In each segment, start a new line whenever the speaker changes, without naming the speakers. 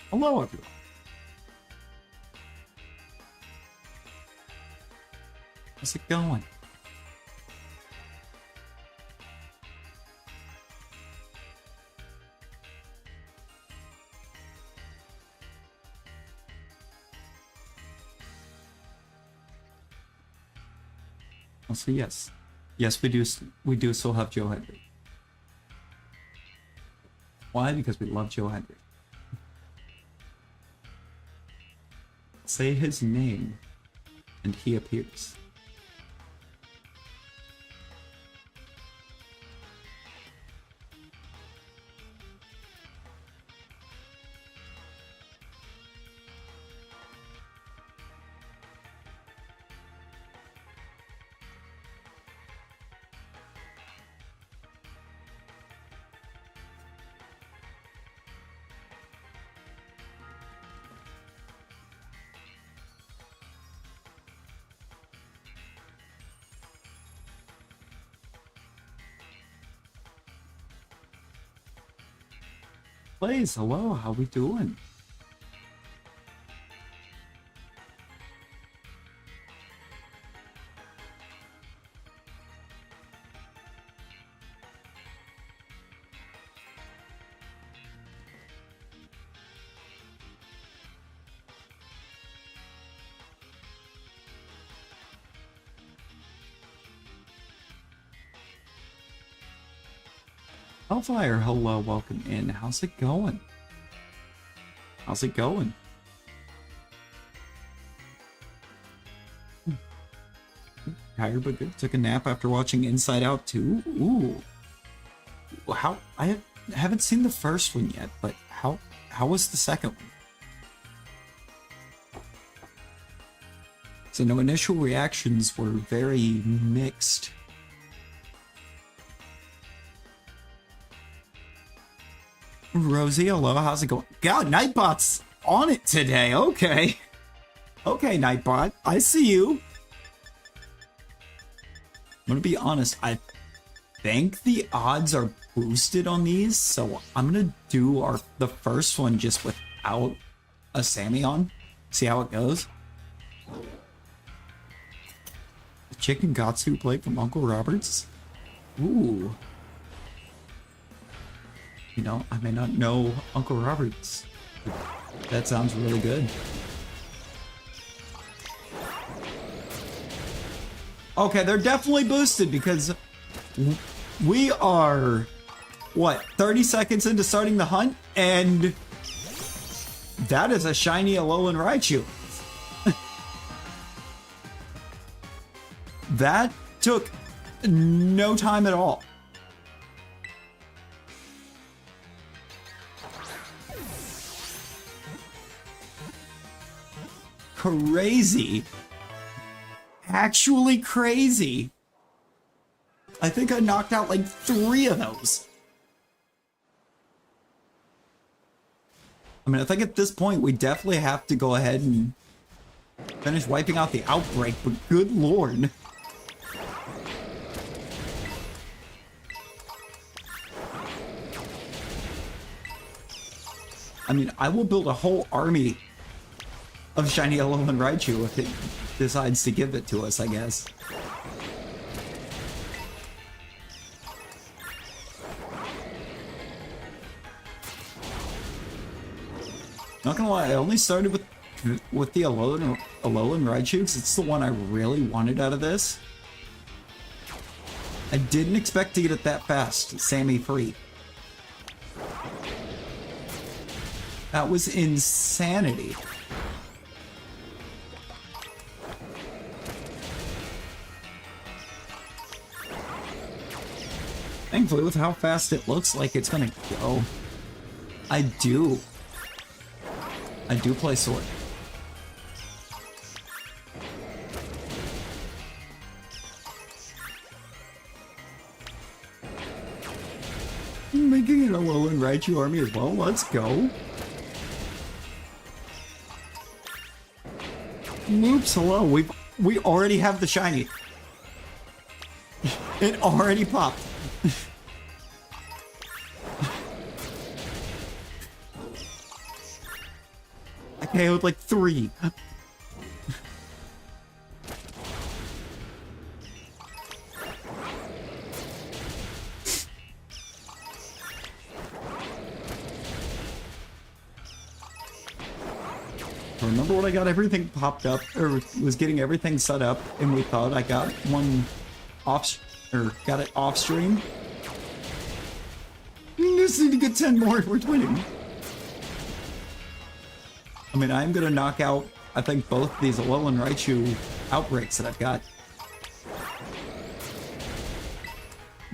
Hello, everyone. How's it going? Also, yes. Yes, we do still have Joe Henry. Why? Because we love Joe Henry. Say his name, and he appears. Blaze, hello, how we doing? Hellfire, hello, welcome in. How's it going? How's it going? Tired but good. Took a nap after watching Inside Out 2. Ooh. How haven't seen the first one yet, but how was the second one? So no, initial reactions were very mixed. Rosie, hello, how's it going? God, Nightbot's on it today. Okay. Okay, Nightbot, I see you. I'm gonna be honest, I think the odds are boosted on these, so I'm gonna do the first one just without a Sammy on. See how it goes. The chicken Gatsu plate from Uncle Robert's. Ooh. You know, I may not know Uncle Robert's. That sounds really good. Okay, they're definitely boosted because we are, what, 30 seconds into starting the hunt? And that is a shiny Alolan Raichu. That took no time at all. Crazy. Actually crazy. I think I knocked out like 3 of those. I mean, I think at this point we definitely have to go ahead and finish wiping out the outbreak, but good lord. I mean, I will build a whole army of shiny Alolan Raichu if it decides to give it to us, I guess. Not gonna lie, I only started with the Alolan Raichu because it's the one I really wanted out of this. I didn't expect to get it that fast, Sammy free. That was insanity. Thankfully, with how fast it looks like it's gonna go, I do play Sword. Making an Alolan Raichu army as well. Let's go. Oops, hello. We already have the shiny. It already popped. KO'd like 3. Remember when I got everything popped up, or was getting everything set up, and we thought I got one off, or got it off stream? We just need to get 10 more and we're winning. I mean, I'm gonna knock out, I think, both these Alolan Raichu outbreaks that I've got.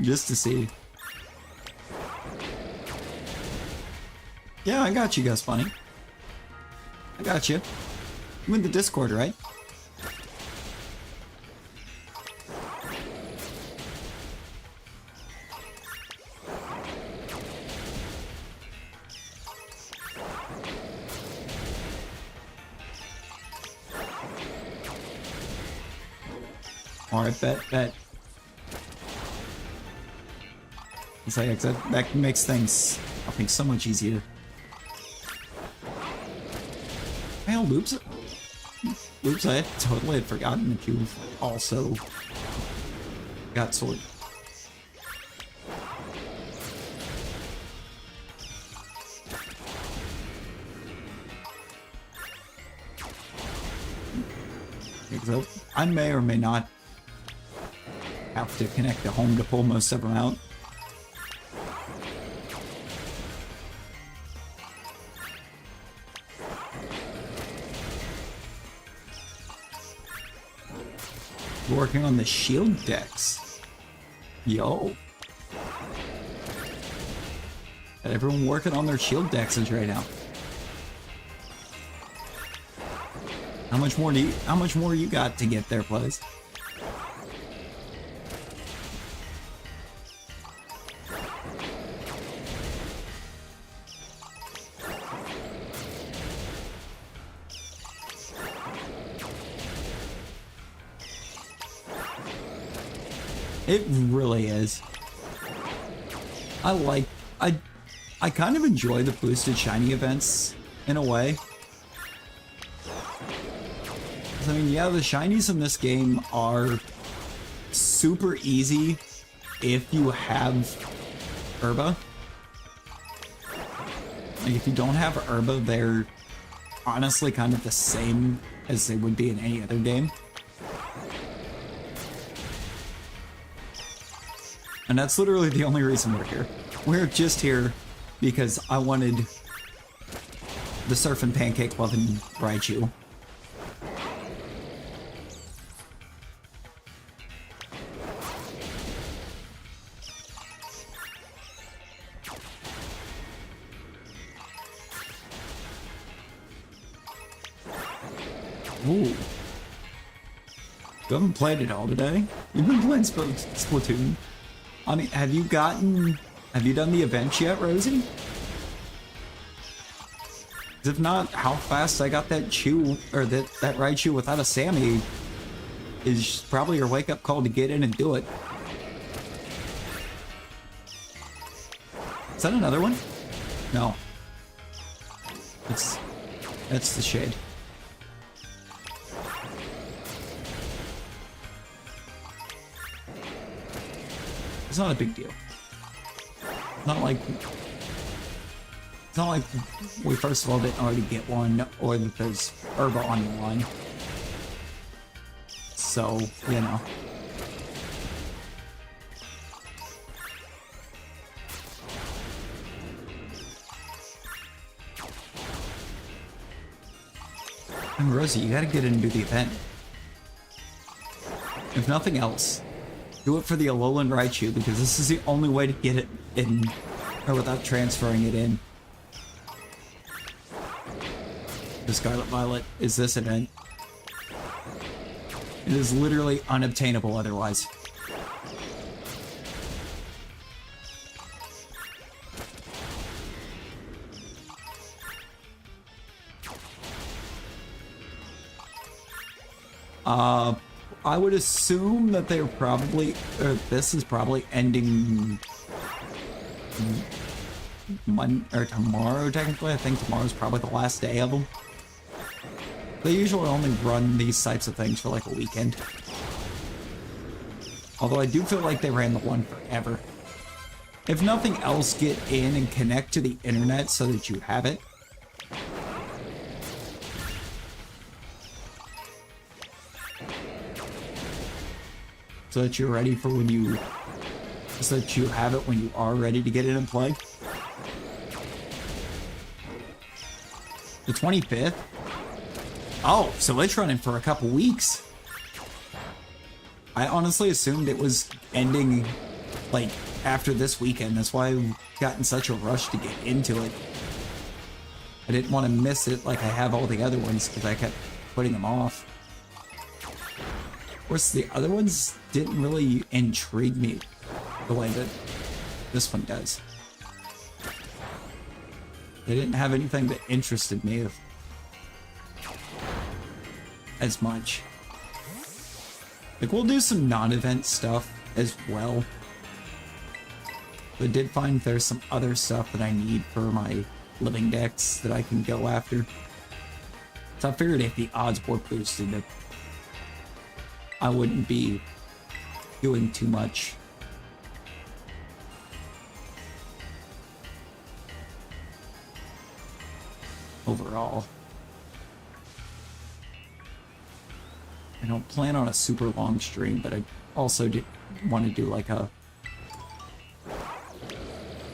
Just to see. Yeah, I got you guys, funny. I got you. You in the Discord, right? Alright, bet. It's like, that makes things, I think, so much easier. Well, Loops, I totally had forgotten that you've also got Sword. So I may or may not have to connect to home to pull most of them out. Working on the shield decks. Yo. Got everyone working on their shield decks right now. How much more you got to get there, please? It really is. I kind of enjoy the boosted shiny events in a way. I mean, yeah, the shinies in this game are super easy if you have Herba. Like, if you don't have Herba, they're honestly kind of the same as they would be in any other game. And that's literally the only reason we're here. We're just here because I wanted the Surf and Pancake loving Raichu. Ooh. You haven't played it all today? You've been playing Splatoon. I mean, have you done the events yet, Rosie? If not, how fast I got that Chew, or that Raichu without a Sammy is probably your wake-up call to get in and do it. Is that another one? No. That's the shade. It's not a big deal. Not like we first of all didn't already get one, or that there's Herba on the line. So, you know. And Rosie, you gotta get in and do the event. If nothing else, do it for the Alolan Raichu, because this is the only way to get it in, or without transferring it in. The Scarlet Violet is this event. It is literally unobtainable otherwise. I would assume that they're probably, or this is probably ending Monday or tomorrow. Technically, I think tomorrow's probably the last day of them. They usually only run these types of things for like a weekend. Although I do feel like they ran the one forever. If nothing else, get in and connect to the internet so that you have it. So that you're ready for when you... So that you have it when you are ready to get in and play. The 25th? Oh, so it's running for a couple weeks. I honestly assumed it was ending, like, after this weekend. That's why I got in such a rush to get into it. I didn't want to miss it like I have all the other ones, because I kept putting them off. Of course, the other ones didn't really intrigue me the way that this one does. They didn't have anything that interested me as much. Like, we'll do some non-event stuff as well. But I did find there's some other stuff that I need for my living decks that I can go after. So I figured if the odds were boosted, that I wouldn't be doing too much. Overall. I don't plan on a super long stream, but I also want to do like a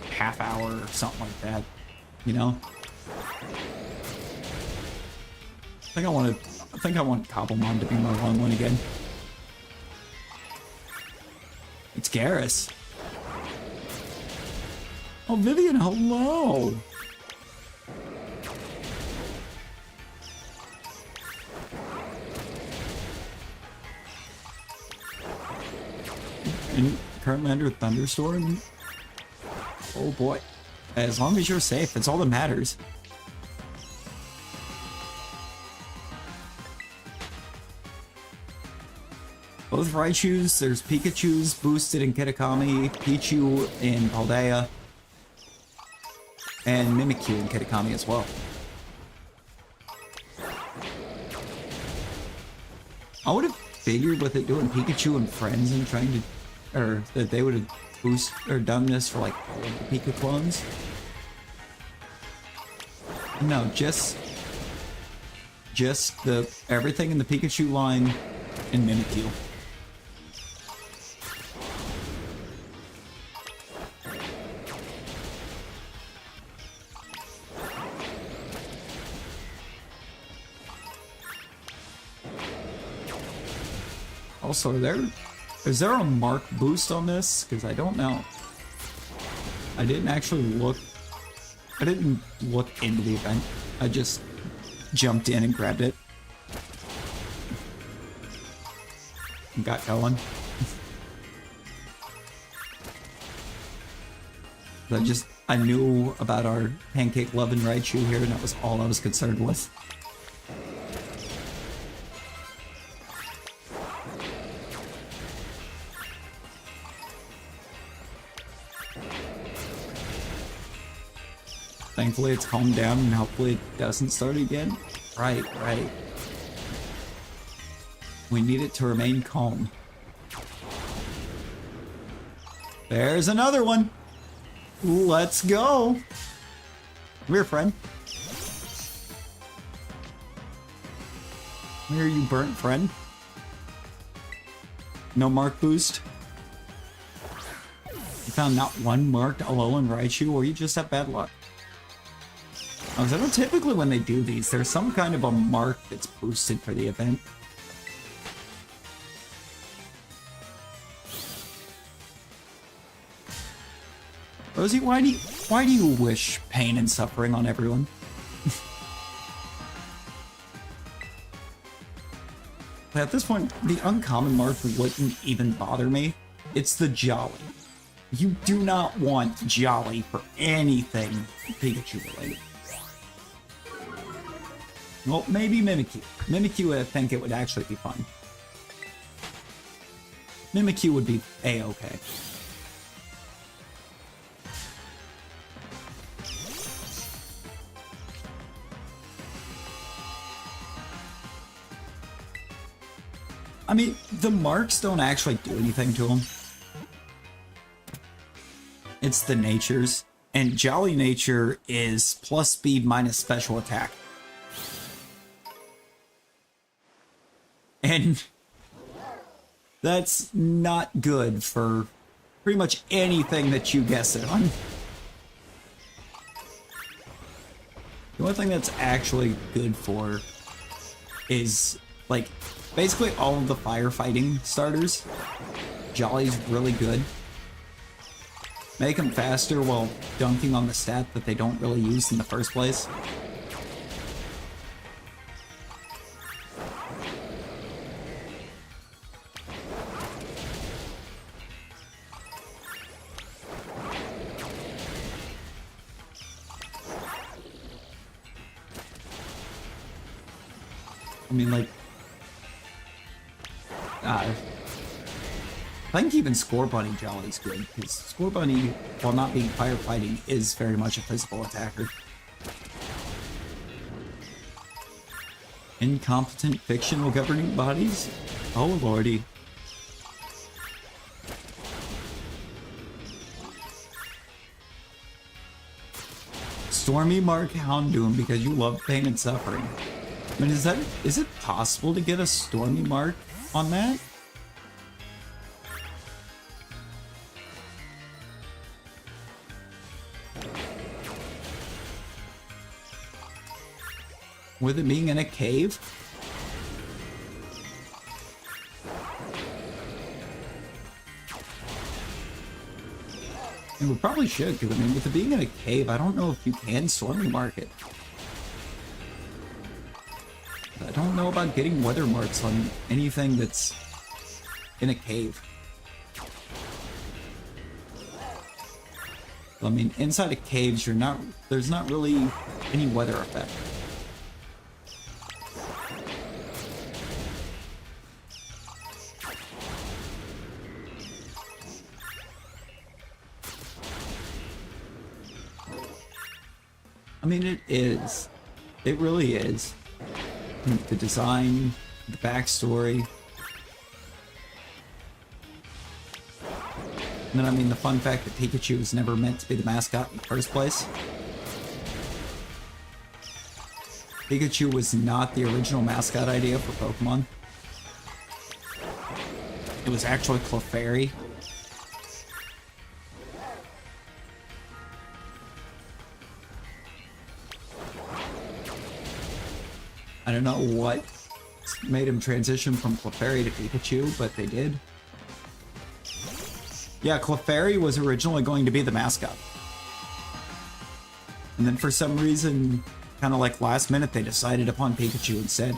half hour or something like that, you know? I think I want Cobblemon to be my long one again. It's Garrus. Oh, Vivian, hello! And currently under a thunderstorm? Oh boy. As long as you're safe, that's all that matters. Both Raichus, there's Pikachu's boosted in Kitakami, Pichu in Paldea, and Mimikyu in Kitakami as well. I would have figured with it doing Pikachu and Friends and trying to, or that they would have boost or done this for like all of the Pika clones. No, just the everything in the Pikachu line and Mimikyu. Also, is there a mark boost on this? Because I don't know. I didn't actually look. I didn't look into the event. I just jumped in and grabbed it. And got going. I knew about our Pancake Lovin' Raichu here, and that was all I was concerned with. Thankfully it's calmed down and hopefully it doesn't start again. Right. We need it to remain calm. There's another one. Let's go. Come here, friend. Come here, you burnt friend. No mark boost. You found not one marked Alolan Raichu, or you just have bad luck. I know typically when they do these, there's some kind of a mark that's boosted for the event. Rosie, why do you wish pain and suffering on everyone? At this point, the uncommon mark wouldn't even bother me. It's the Jolly. You do not want Jolly for anything Pikachu related. Well, maybe Mimikyu. Mimikyu, I think it would actually be fun. Mimikyu would be A-okay. I mean, the marks don't actually do anything to them. It's the natures. And Jolly Nature is plus speed minus special attack. And that's not good for pretty much anything that you guess it on. The only thing that's actually good for is, like, basically all of the firefighting starters. Jolly's really good. Make them faster while dunking on the stat that they don't really use in the first place. I mean, like, I think even Score Bunny Jolly's good, because Score Bunny, while not being firefighting, is very much a physical attacker. Incompetent fictional governing bodies? Oh lordy. Stormy Mark Houndoom because you love pain and suffering. I mean, is it possible to get a Stormy Mark on that? With it being in a cave? And we probably should, because I mean, with it being in a cave, I don't know if you can Stormy Mark it. I don't know about getting weather marks on anything that's in a cave. I mean, inside of caves, there's not really any weather effect. I mean, it is. It really is. The design, the backstory. And then, I mean, the fun fact that Pikachu was never meant to be the mascot in the first place. Pikachu was not the original mascot idea for Pokemon. It was actually Clefairy. I don't know what made him transition from Clefairy to Pikachu, but they did. Yeah, Clefairy was originally going to be the mascot. And then for some reason, kind of like last minute, they decided upon Pikachu instead.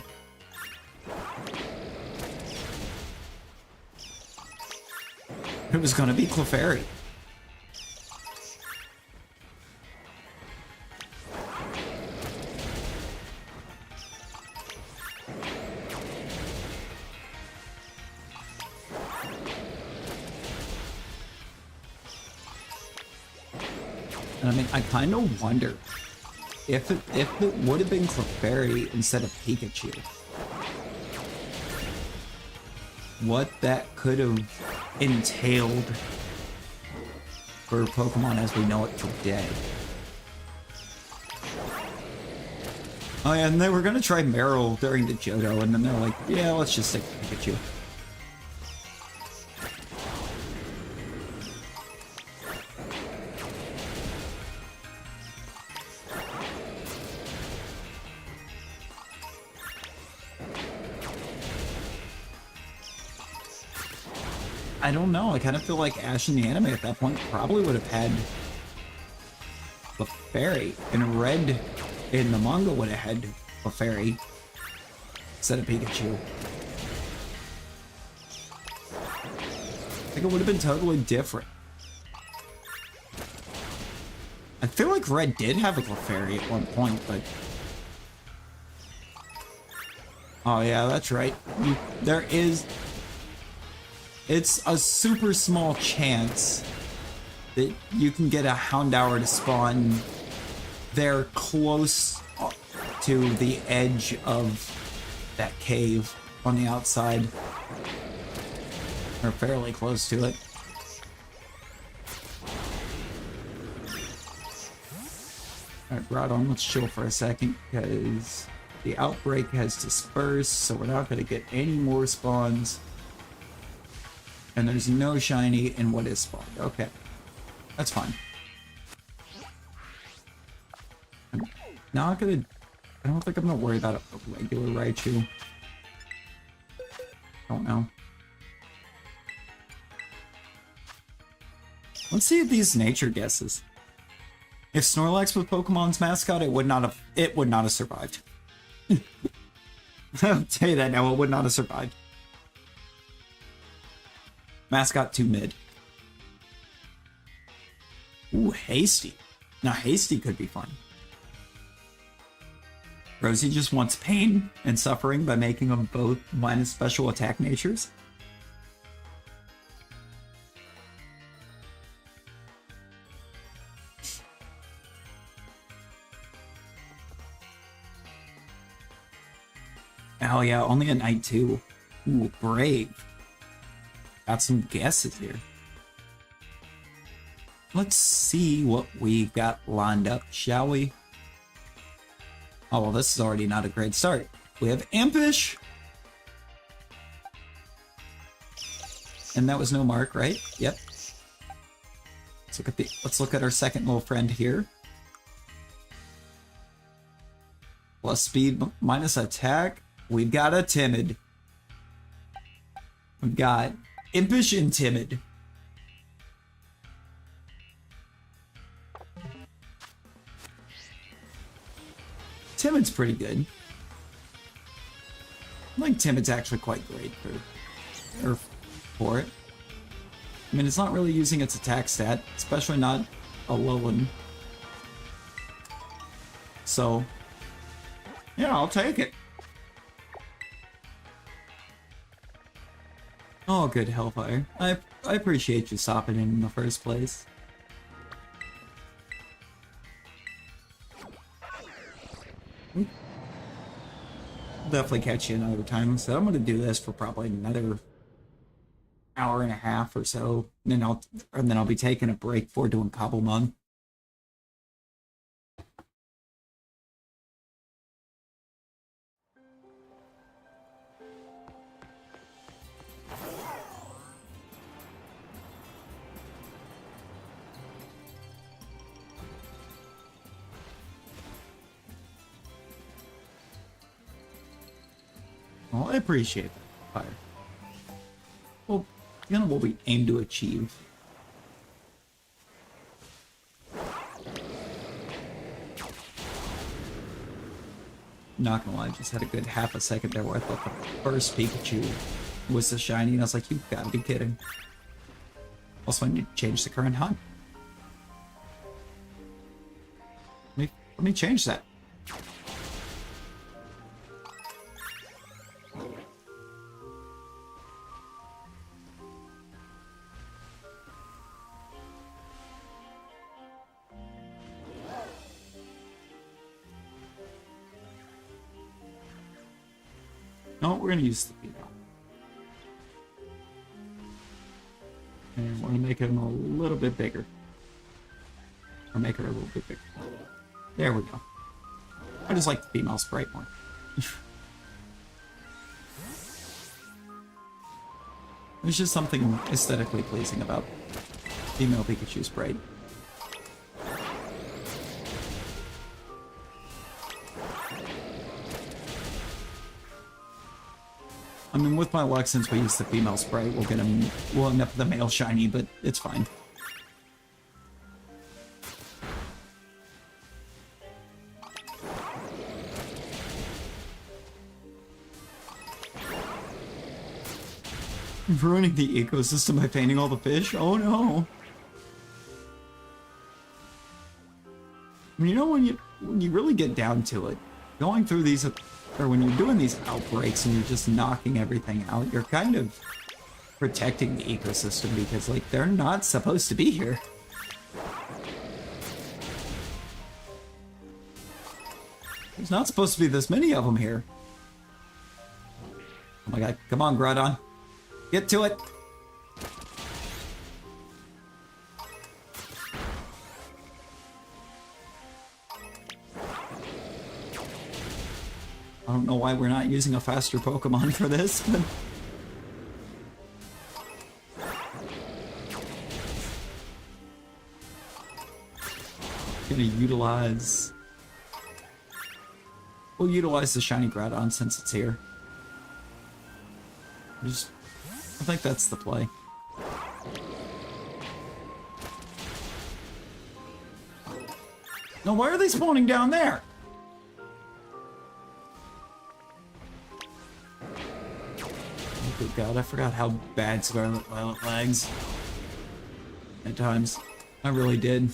It was going to be Clefairy. And I mean, I kind of wonder if it would have been Clefairy instead of Pikachu, what that could have entailed for Pokemon as we know it today. Oh yeah, and they were gonna try Meryl during the Johto, and then they're like, yeah, let's just stick to Pikachu. I don't know, I kind of feel like Ash in the anime at that point probably would have had Clefairy, and Red in the manga would have had Clefairy instead of Pikachu. I think it would have been totally different. I feel like Red did have a Clefairy at one point, but... Oh yeah, that's right. There is... It's a super small chance that you can get a Houndour to spawn there close to the edge of that cave on the outside. Or fairly close to it. Alright, Groudon, let's chill for a second, because the outbreak has dispersed, so we're not going to get any more spawns. And there's no shiny in what is spawned. Okay. That's fine. I'm not gonna... I don't think I'm gonna worry about a regular Raichu. Don't know. Let's see if these nature guesses. If Snorlax was Pokemon's mascot, it would not have survived. I'll tell you that now, it would not have survived. Mascot too mid. Ooh, Hasty. Now Hasty could be fun. Rosie just wants pain and suffering by making them both minus special attack natures. Oh yeah, only a night 2. Ooh, brave. Got some guesses here. Let's see what we got lined up, shall we? Oh, well, this is already not a great start. We have Impish. And that was no mark, right? Yep. Let's look at our second little friend here. Plus speed minus attack. We've got a Timid. We've got Impish and Timid. Timid's pretty good. I think Timid's actually quite great for it. I mean, it's not really using its attack stat, especially not a low one. So, yeah, I'll take it. Oh, good Hellfire. I appreciate you stopping in the first place. Definitely catch you another time. So I'm gonna do this for probably another hour and a half or so, and then I'll be taking a break for doing Cobblemon. Well, I appreciate that, Fire. Well, you know what we aim to achieve. Not gonna lie, I just had a good half a second there where I thought the first Pikachu was the shiny, and I was like, you've gotta be kidding. Also, I need to change the current hunt. Let me change that. No, we're gonna use the female. And we're gonna make him a little bit bigger. Or make her a little bit bigger. There we go. I just like the female sprite more. There's just something aesthetically pleasing about female Pikachu sprite. I mean, with my luck, since we used the female sprite, we'll end up with the male shiny, but it's fine. Ruining the ecosystem by painting all the fish? Oh no! I mean, you know, when you really get down to it, going through these, or when you're doing these outbreaks and you're just knocking everything out, you're kind of protecting the ecosystem because, like, they're not supposed to be here. There's not supposed to be this many of them here. Oh my god, come on, Groudon. Get to it. I don't know why we're not using a faster Pokemon for this, but... Gonna utilize... We'll utilize the shiny Groudon since it's here. I think that's the play. No, why are they spawning down there? Oh, good God, I forgot how bad Scarlet Violet lags. At times. I really did.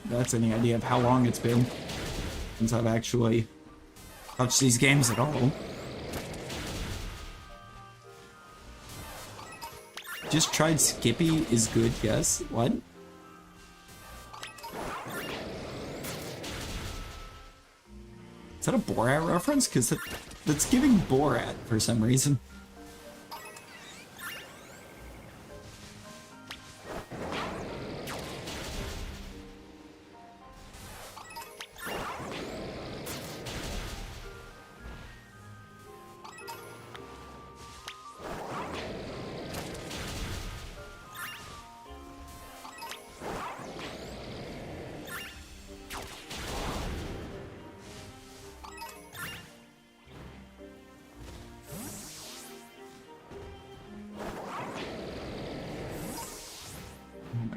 That's any idea of how long it's been since I've actually touched these games at all. Just tried Skippy is good, yes. What? Is that a Borat reference? Because that's giving Borat for some reason.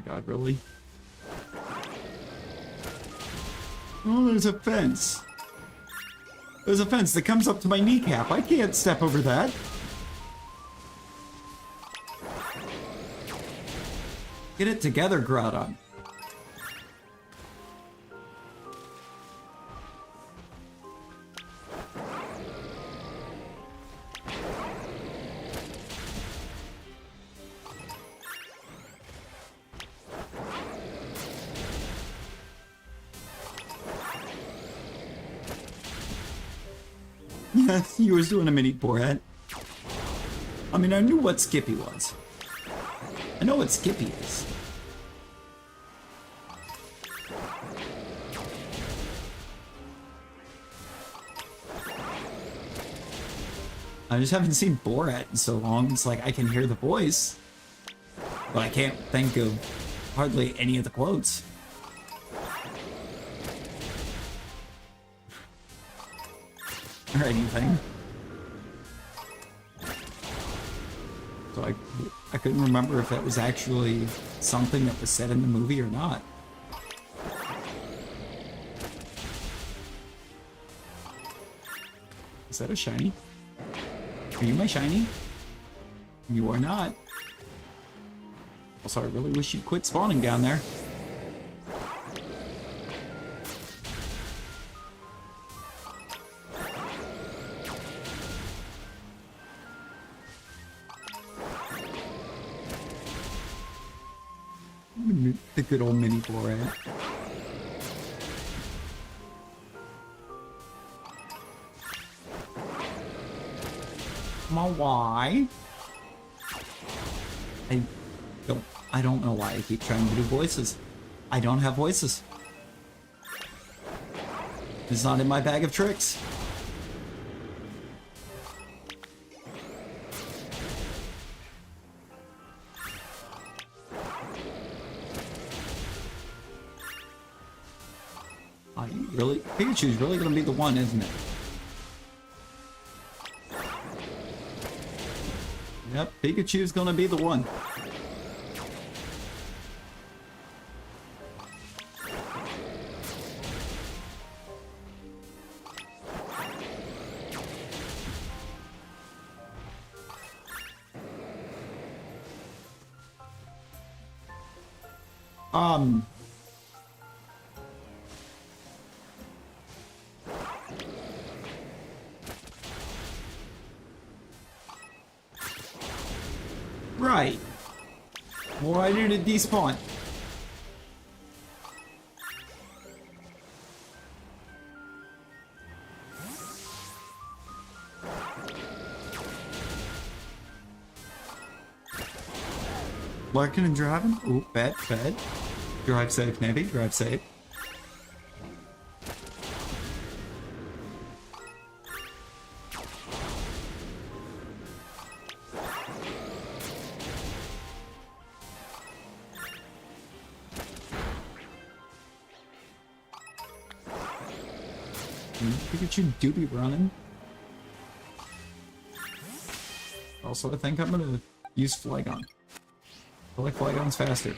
God, really? Oh, there's a fence. There's a fence that comes up to my kneecap. I can't step over that. Get it together, Groudon. He was doing a mini Borat. I mean, I knew what Skippy was. I know what Skippy is. I just haven't seen Borat in so long. It's like I can hear the voice, but I can't think of hardly any of the quotes. Or anything. So I couldn't remember if that was actually something that was said in the movie or not. Is that a shiny? Are you my shiny? You are not. Also, I really wish you'd quit spawning down there. The good old mini Borat. Come on, why? I don't know why I keep trying to do voices. I don't have voices. It's not in my bag of tricks. Really? Pikachu's really gonna be the one, isn't it? Yep, Pikachu's gonna be the one. Right. Why did it despawn? Larkin and driving. Ooh, bad. Drive safe, Navy. Drive safe. Pikachu do be running. Also, I think I'm gonna use Flygon. I feel like Flygon's faster.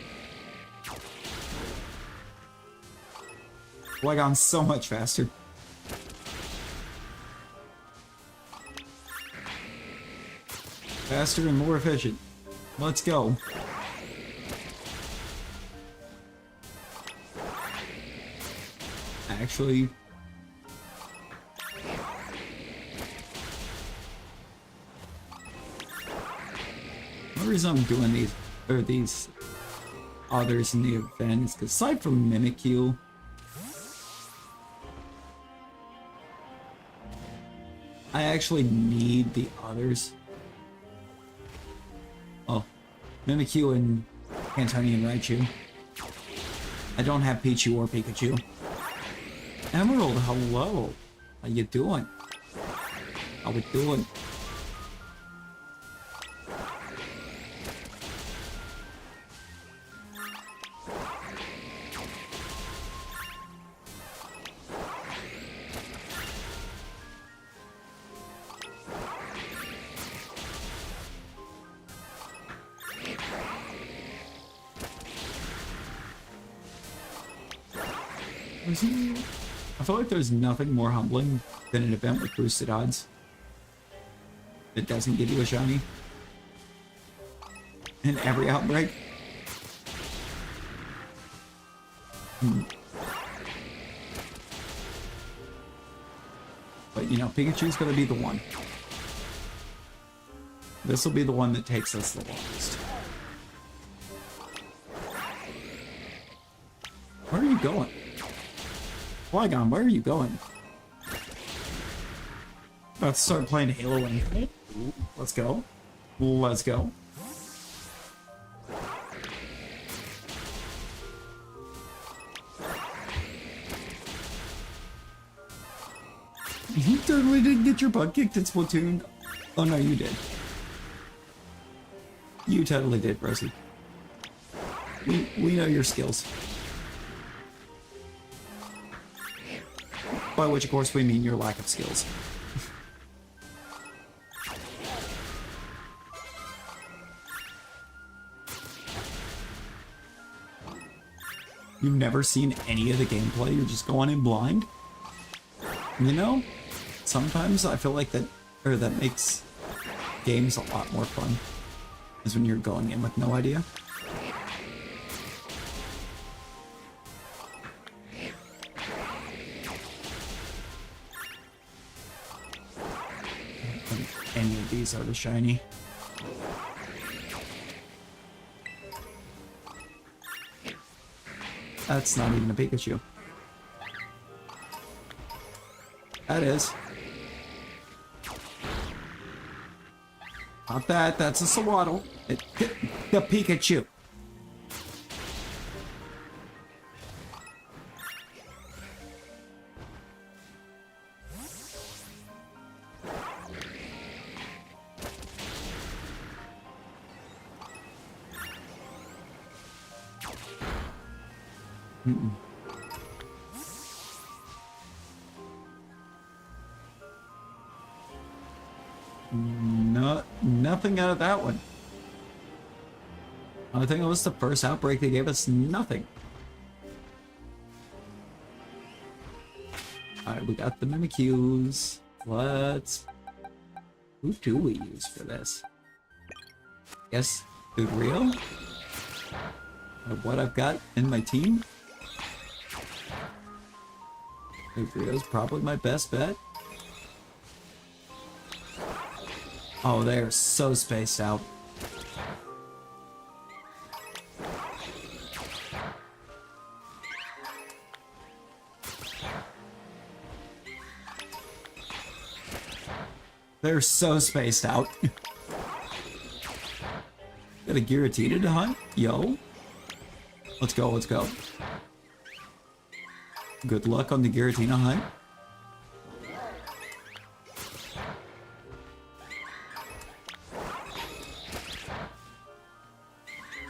Flygon's so much faster. Faster and more efficient. Let's go. Actually, the reason I'm doing these others in the event is because aside from Mimikyu, I actually need the others. Oh, Mimikyu and Cantonian Raichu. I don't have Pichu or Pikachu. Emerald, hello. How you doing? How we doing? I feel like there's nothing more humbling than an event with boosted odds that doesn't give you a shiny in every outbreak. But you know, Pikachu's gonna be the one. This will be the one that takes us the longest. Where are you going? Flygon, where are you going? About to start playing Halo Infinite. Let's go. Let's go. You totally didn't get your butt kicked in Splatoon. Oh no, you did. You totally did, Rosie. We know your skills. By which, of course, we mean your lack of skills. You've never seen any of the gameplay, you're just going in blind? You know, sometimes I feel like that makes games a lot more fun, is when you're going in with no idea. Any of these are the shiny. That's not even a Pikachu. That is. Not that, that's a Sawaddle. The Pikachu. Nothing out of that one. I think it was the first outbreak they gave us nothing. Alright, we got the Mimikyus. Who do we use for this? Guess Udrio? What I've got in my team? Udrio's probably my best bet. Oh, they're so spaced out. They're so spaced out. Got a Giratina to hunt? Yo. Let's go, let's go. Good luck on the Giratina hunt.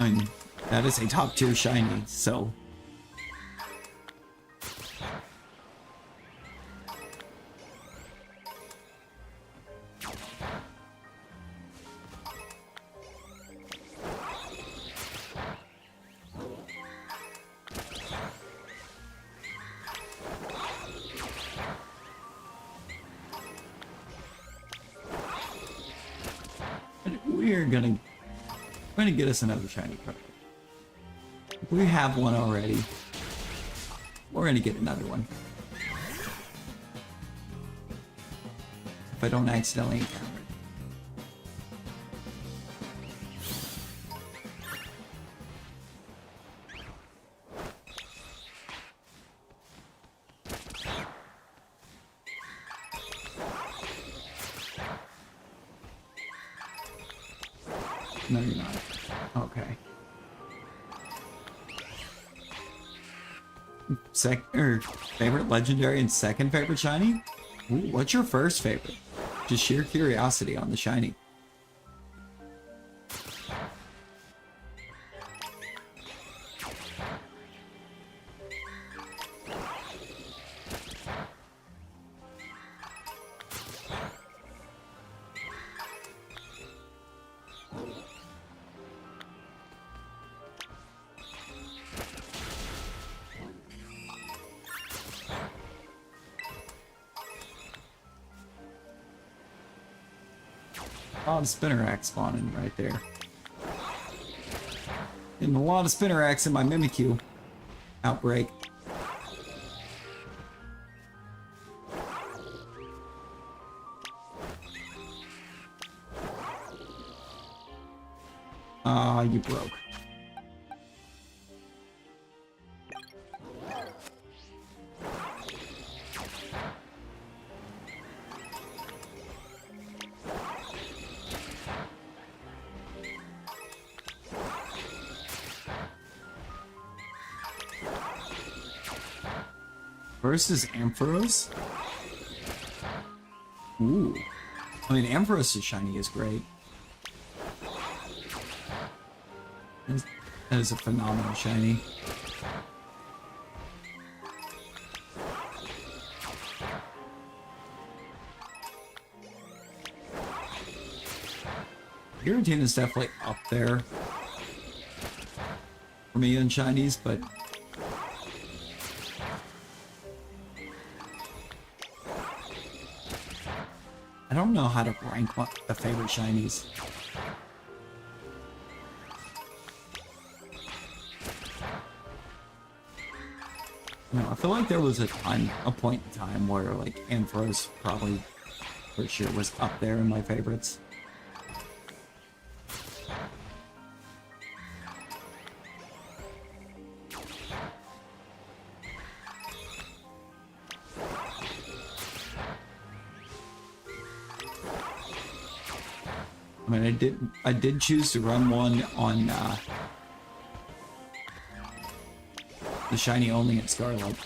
And that is a top tier shiny, so. We're gonna get us another shiny card. We have one already. We're gonna get another one. If I don't accidentally encounter it. No, you're not. Okay. Favorite legendary and second favorite shiny? Ooh, what's your first favorite? Just sheer curiosity on the shiny. A lot of Spinnerack spawning right there. And a lot of Spinneracks in my Mimikyu outbreak. You broke. Versus Ampharos? Ooh. I mean, Ampharos' shiny is great. That is a phenomenal shiny. Giratina is definitely up there for me in shinies, but I don't know how to rank the favorite shinies. No, I feel like there was a point in time where like Ampharos probably for sure was up there in my favorites. I mean, I did choose to run one on the shiny only at Scarlet.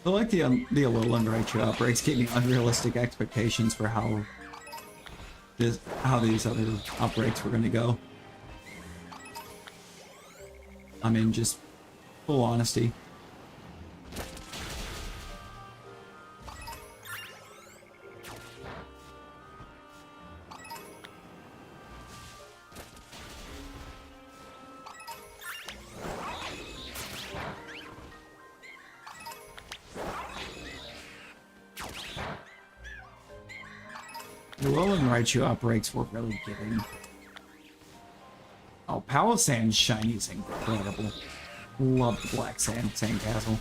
I like the Alolan Raichu outbreaks gave me unrealistic expectations for how these other outbreaks were going to go. I mean, just full honesty. Roland Raichu outbreaks were really giving. Oh, Palisand's shini's incredible. Love the Black Sandcastle.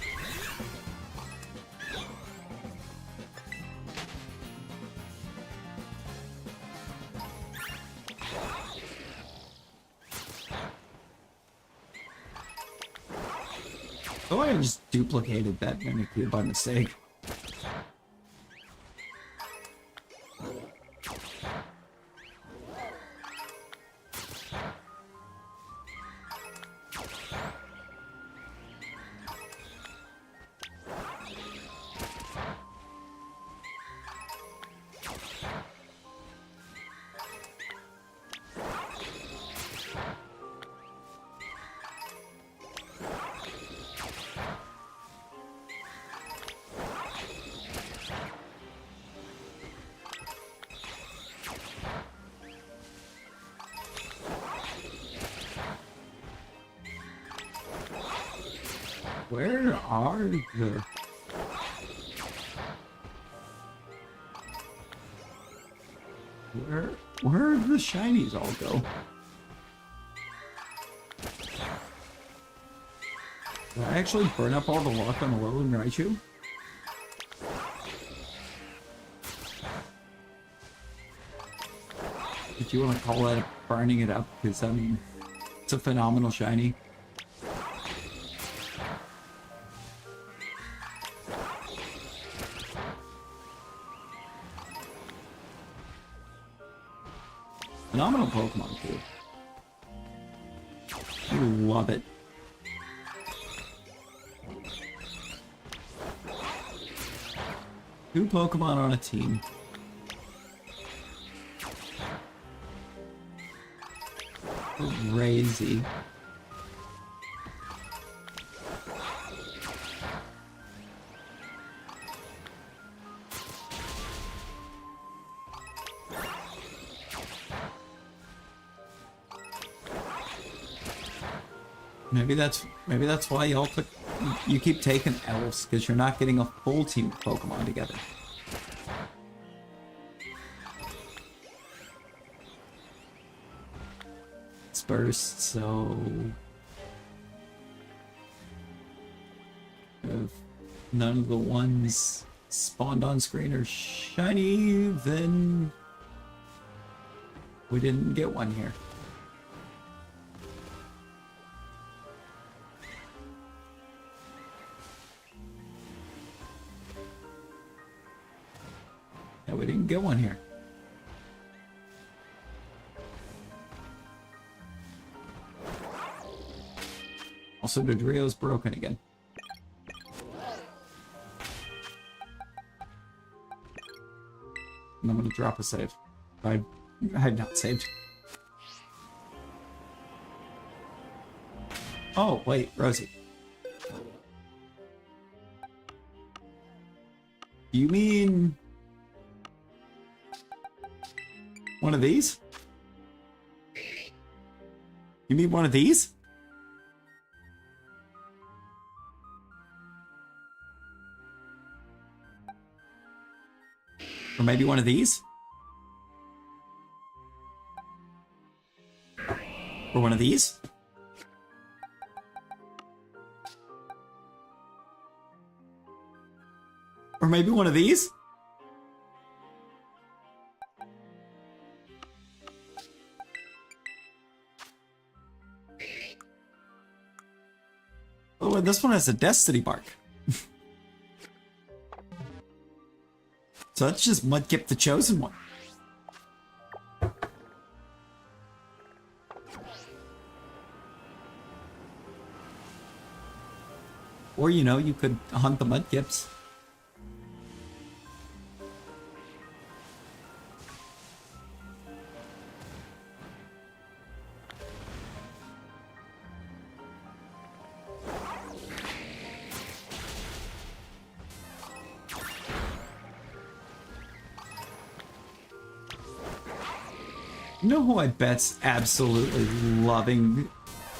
Oh, I just duplicated that Mimikyu by mistake. Where are the... Where did the shinies all go? Did I actually burn up all the luck on the Alolan Raichu? If you want to call that burning it up, because I mean, it's a phenomenal shiny. Phenomenal Pokemon too. I love it. Two Pokemon on a team. Crazy. Maybe that's why you keep taking L's, because you're not getting a full team of Pokemon together. It's burst, so if none of the ones spawned on screen are shiny, then we didn't get one here. We didn't get one here. Also, Dodrio's broken again. And I'm gonna drop a save. I had not saved. Oh, wait, Rosie. You mean... one of these? You mean one of these? Or maybe one of these? Or one of these? Or maybe one of these? Oh, and this one has a Destiny Bark. So that's just Mudkip the Chosen One. Or, you know, you could hunt the Mudkips. You know who I bet's absolutely loving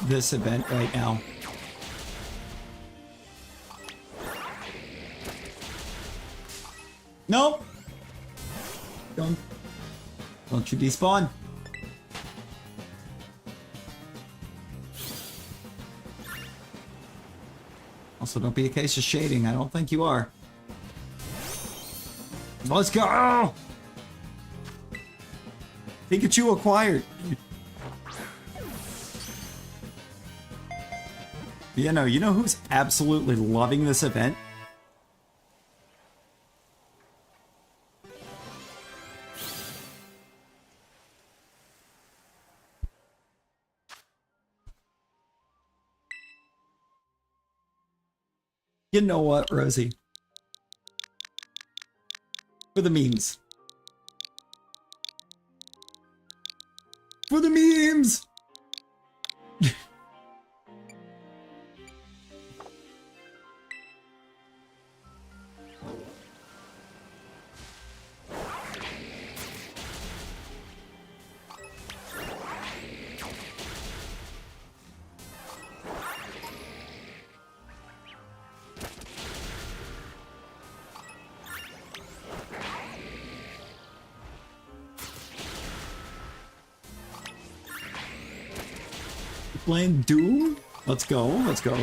this event right now? Nope. Don't you despawn. Also, don't be a case of shading. I don't think you are. Let's go! Pikachu acquired. You know who's absolutely loving this event? You know what, Rosie? For the memes. For the memes! Playing Doom? Let's go, let's go.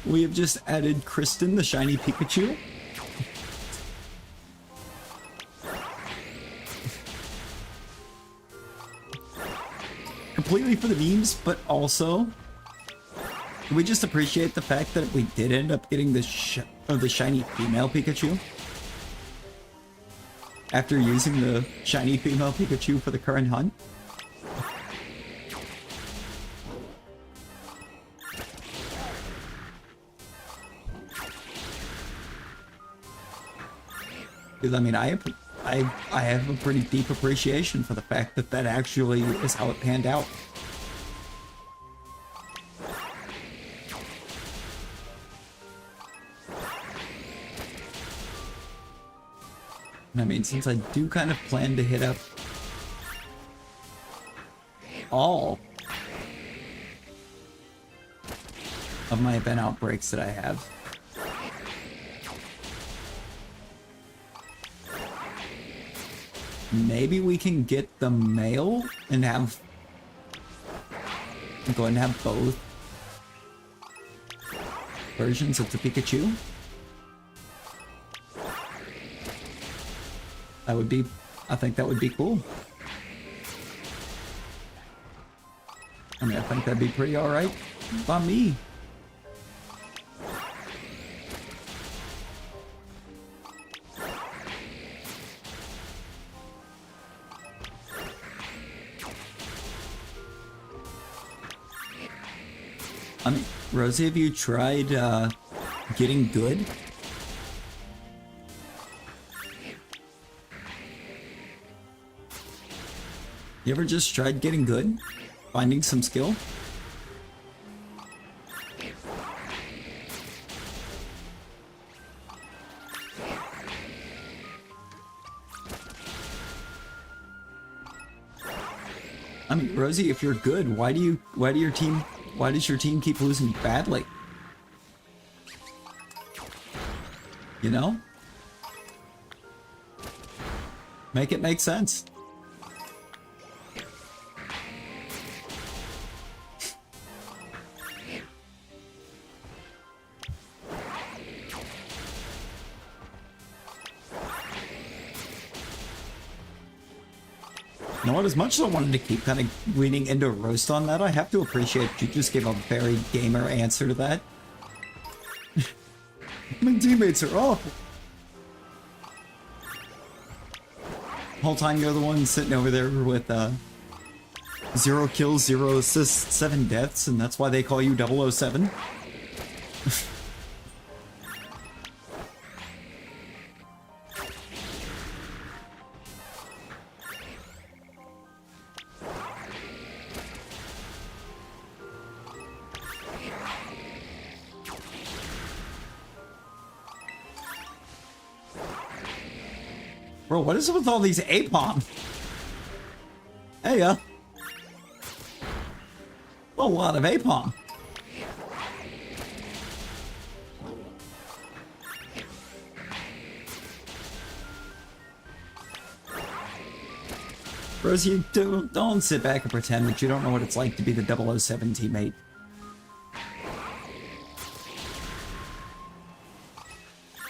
We have just added Kristen, the shiny Pikachu. Completely for the memes, but also we just appreciate the fact that we did end up getting the shiny female Pikachu. After using the shiny female Pikachu for the current hunt. Because I mean, I have a pretty deep appreciation for the fact that that actually is how it panned out. I mean, since I do kind of plan to hit up all of my event outbreaks that I have, maybe we can get the male and have go ahead and have both versions of the Pikachu. That would be, I think that would be cool. I mean, I think that'd be pretty alright by me. I mean, Rosie, have you tried getting good? You ever just tried getting good? Finding some skill? I mean, Rosie, if you're good, why does your team keep losing badly? You know? Make it make sense. You know what, as much as I wanted to keep kind of leaning into a roast on that, I have to appreciate you just gave a very gamer answer to that. My teammates are awful. Whole time you're the one sitting over there with 0 kills, 0 assists, 7 deaths, and that's why they call you 007. Bro, what is it with all these Apom? Hey, a lot of Apom. Rose, you don't sit back and pretend that you don't know what it's like to be the 007 teammate.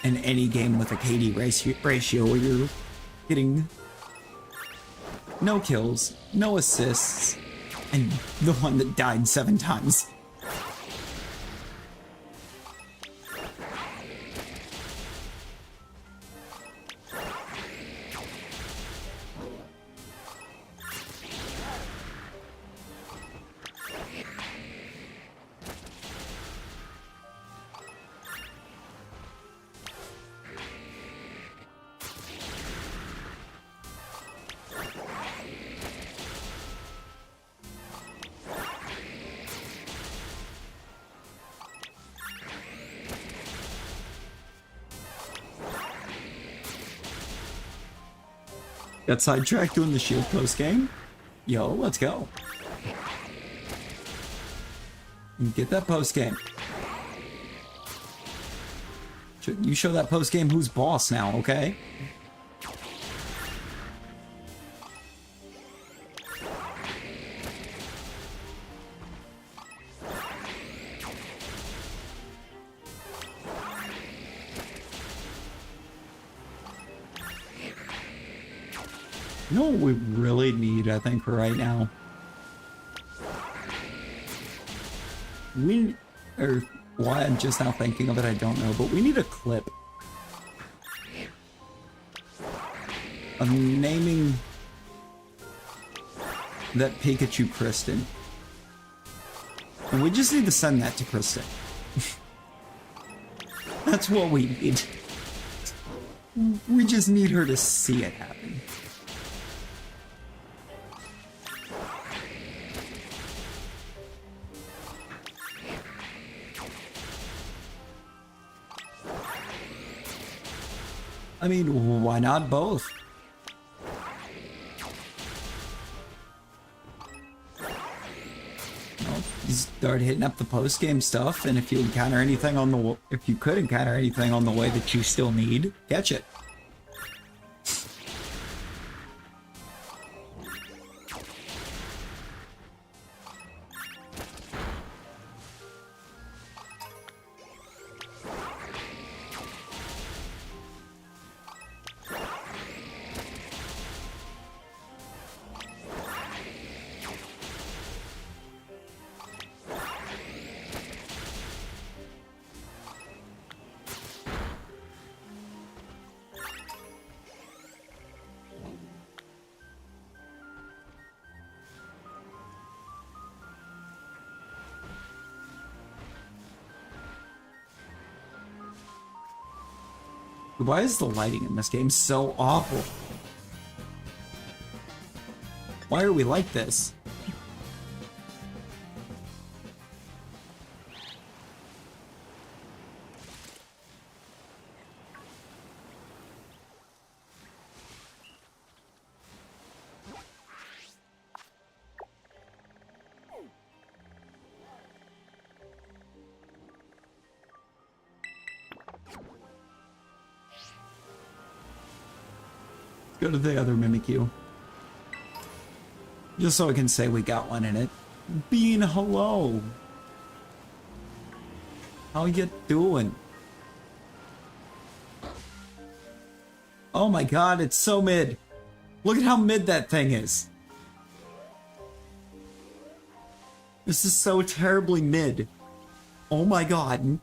In any game with a KD ratio where you're getting no kills, no assists, and the one that died 7 times. Got sidetracked doing the shield post game. Yo, let's go. Get that post game. You show that post game who's boss now, okay? You know what we really need, I think, right now? Or why I'm just now thinking of it, I don't know, but we need a clip of naming that Pikachu Kristen. And we just need to send that to Kristen. That's what we need. We just need her to see it happen. I mean, why not both? Well, you start hitting up the post-game stuff, and if you encounter anything on the if you could encounter anything on the way that you still need, catch it. Why is the lighting in this game so awful? Why are we like this? Go to the other Mimikyu. Just so I can say we got one in it. Bean, hello. How you doing? Oh my god, it's so mid. Look at how mid that thing is. This is so terribly mid. Oh my god.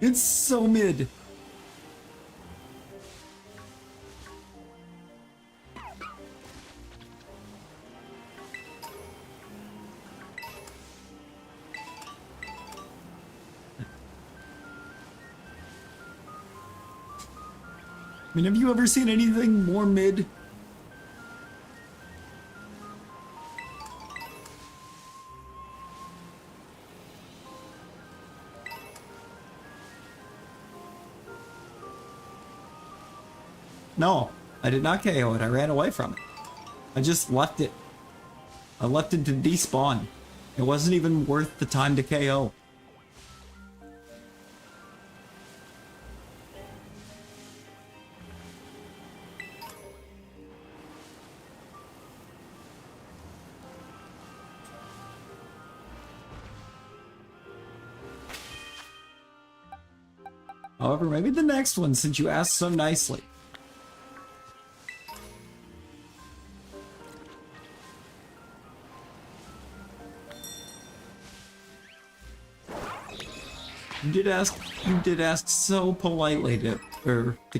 It's so mid. I mean, have you ever seen anything more mid? No, I did not KO it. I ran away from it. I just left it. I left it to despawn. It wasn't even worth the time to KO. However, maybe the next one, since you asked so nicely. You did ask so politely to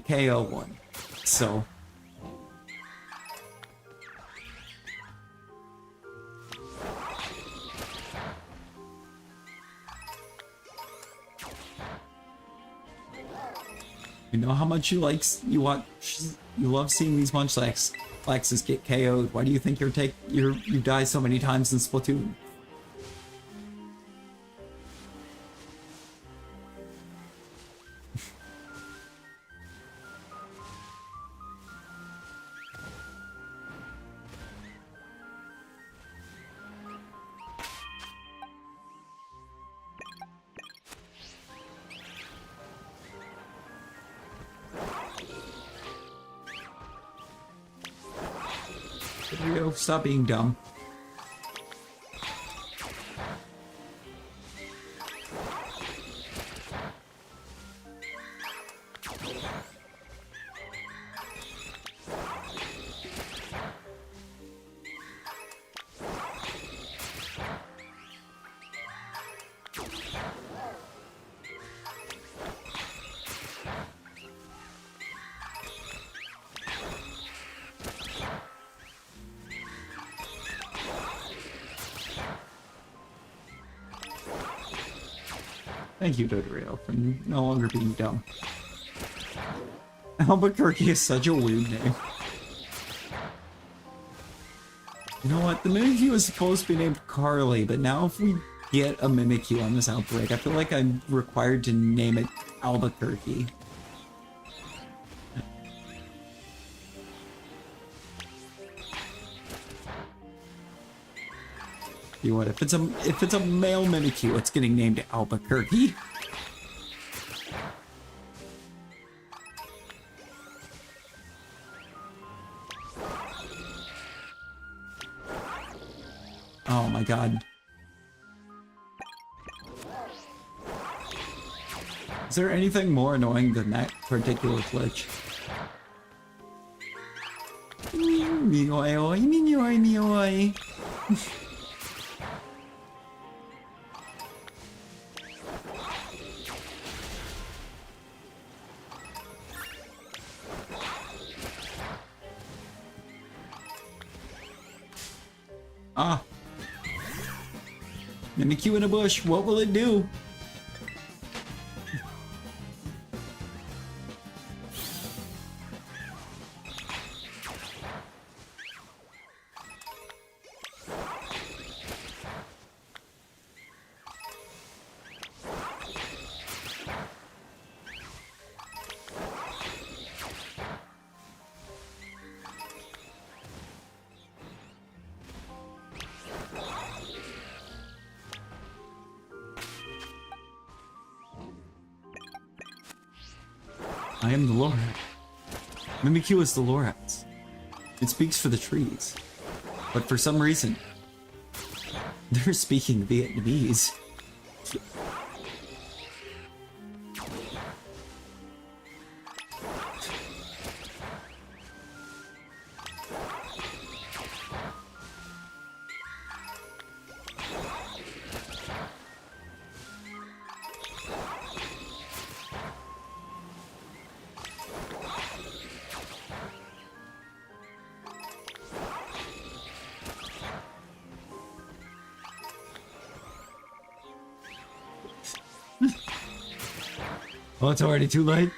KO one. So you know how much you love seeing these Munchlaxes get KO'd. Why do you think you die so many times in Splatoon? Rio, stop being dumb. Thank you, Dodorio, for no longer being dumb. Albuquerque is such a weird name. You know what? The Mimikyu is supposed to be named Carly, but now if we get a Mimikyu on this outbreak, I feel like I'm required to name it Albuquerque. You know what? If it's a male Mimikyu, it's getting named Albuquerque. Oh my god. Is there anything more annoying than that particular glitch? Ah. Mimikyu in a bush, what will it do? I am the Lorax. Mimikyu is the Lorax. It speaks for the trees. But for some reason, they're speaking Vietnamese. Oh, it's already too late.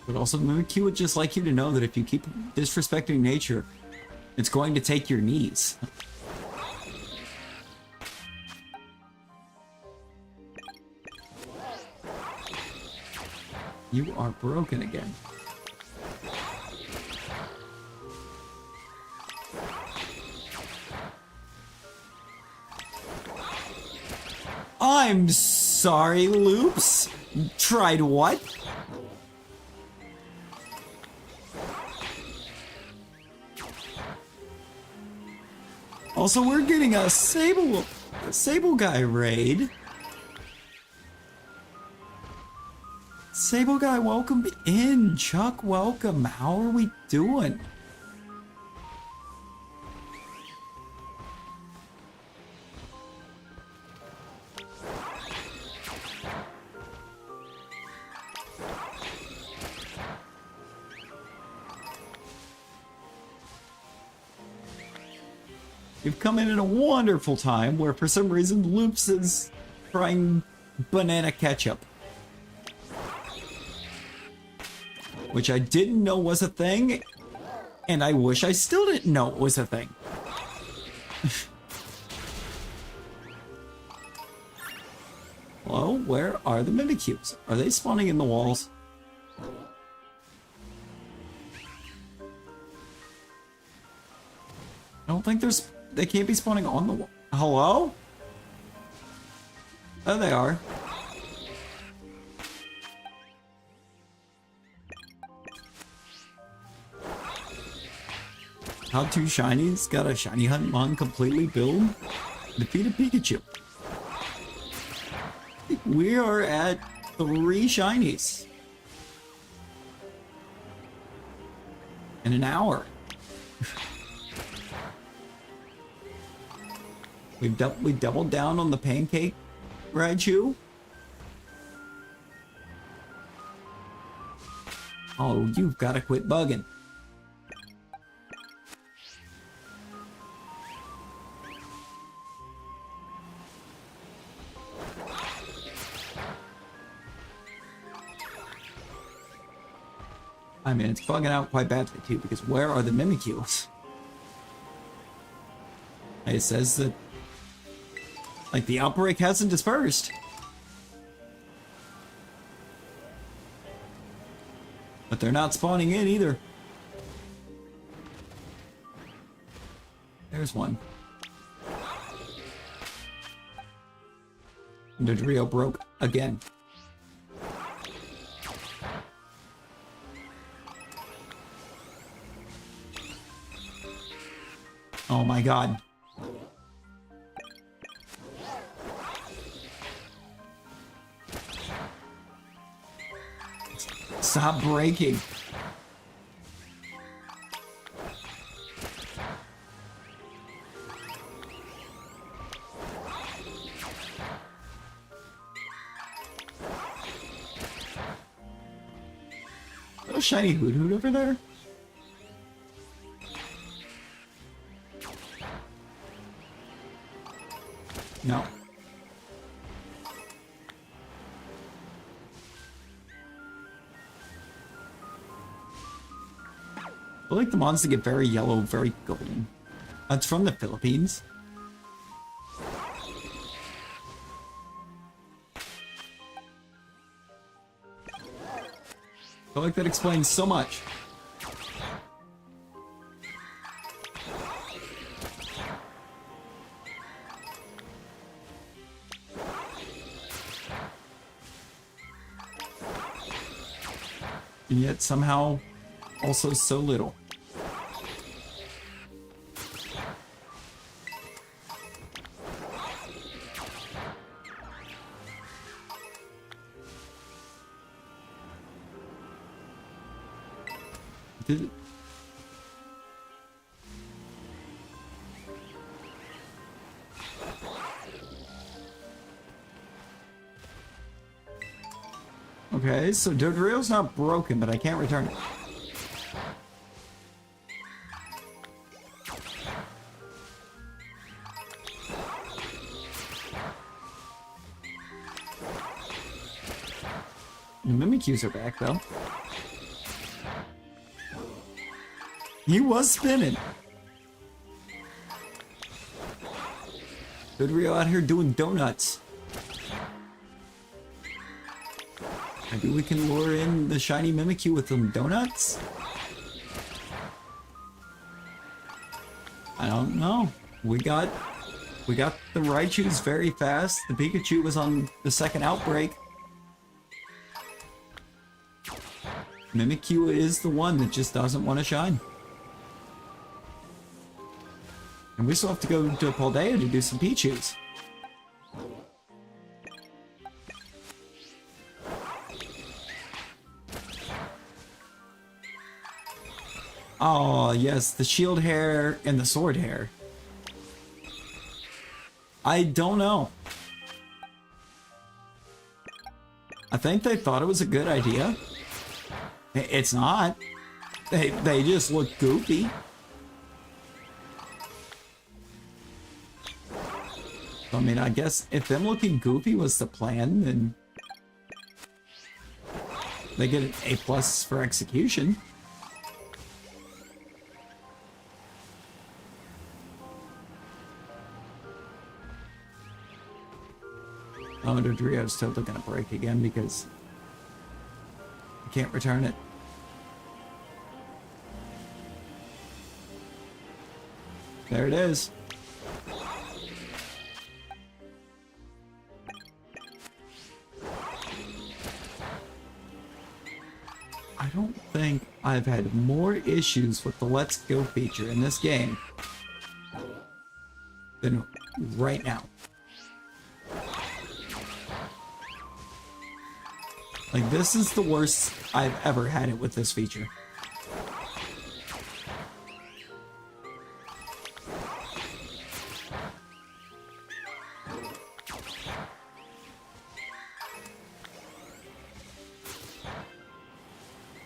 But also, Mimikyu would just like you to know that if you keep disrespecting nature, it's going to take your knees. You are broken again. I'm sorry, Loops. Tried what? Also, we're getting a Sable Guy raid. Sable Guy, welcome in. Chuck, welcome. How are we doing? You've come in at a wonderful time where for some reason Loops is trying banana ketchup. Which I didn't know was a thing, and I wish I still didn't know it was a thing. Hello, where are the Mimikyu? Are they spawning in the walls? I don't think they can't be spawning on the wall. Hello? There they are. How two shinies got a shiny hunt mon completely build? Defeated Pikachu. We are at 3 shinies. In an hour. We doubled down on the pancake Raichu. Oh, you've got to quit bugging. I mean, it's bugging out quite badly too, because where are the Mimikyus? It says that, like, the outbreak hasn't dispersed. But they're not spawning in either. There's one. Dodrio broke again. Oh my god. Stop breaking. Little shiny Hoot Hoot over there. No. I like the monsters get very yellow, very golden. That's from the Philippines. I feel like that explains so much. And yet somehow also so little. Okay, so Dodrio's not broken, but I can't return it. The Mimikyus are back, though. He was spinning. Dodrio out here doing donuts. Maybe we can lure in the shiny Mimikyu with some donuts? I don't know. We got We got the Raichus very fast. The Pikachu was on the second outbreak. Mimikyu is the one that just doesn't want to shine. And we still have to go to Paldea to do some Pichus. Oh, yes, the shield hair and the sword hair. I don't know. I think they thought it was a good idea. It's not. They just look goofy. I mean, I guess if them looking goofy was the plan, then they get an A+ for execution. Oh, and Dodrio's totally gonna break again because I can't return it. There it is. I don't think I've had more issues with the Let's Go feature in this game than right now. Like, this is the worst I've ever had it with this feature.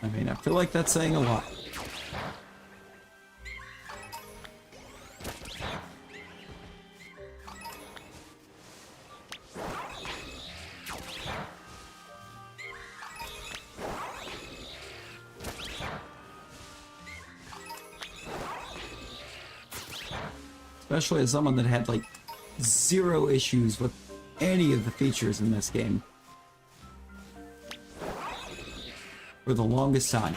I mean, I feel like that's saying a lot. Especially as someone that had like 0 issues with any of the features in this game for the longest time.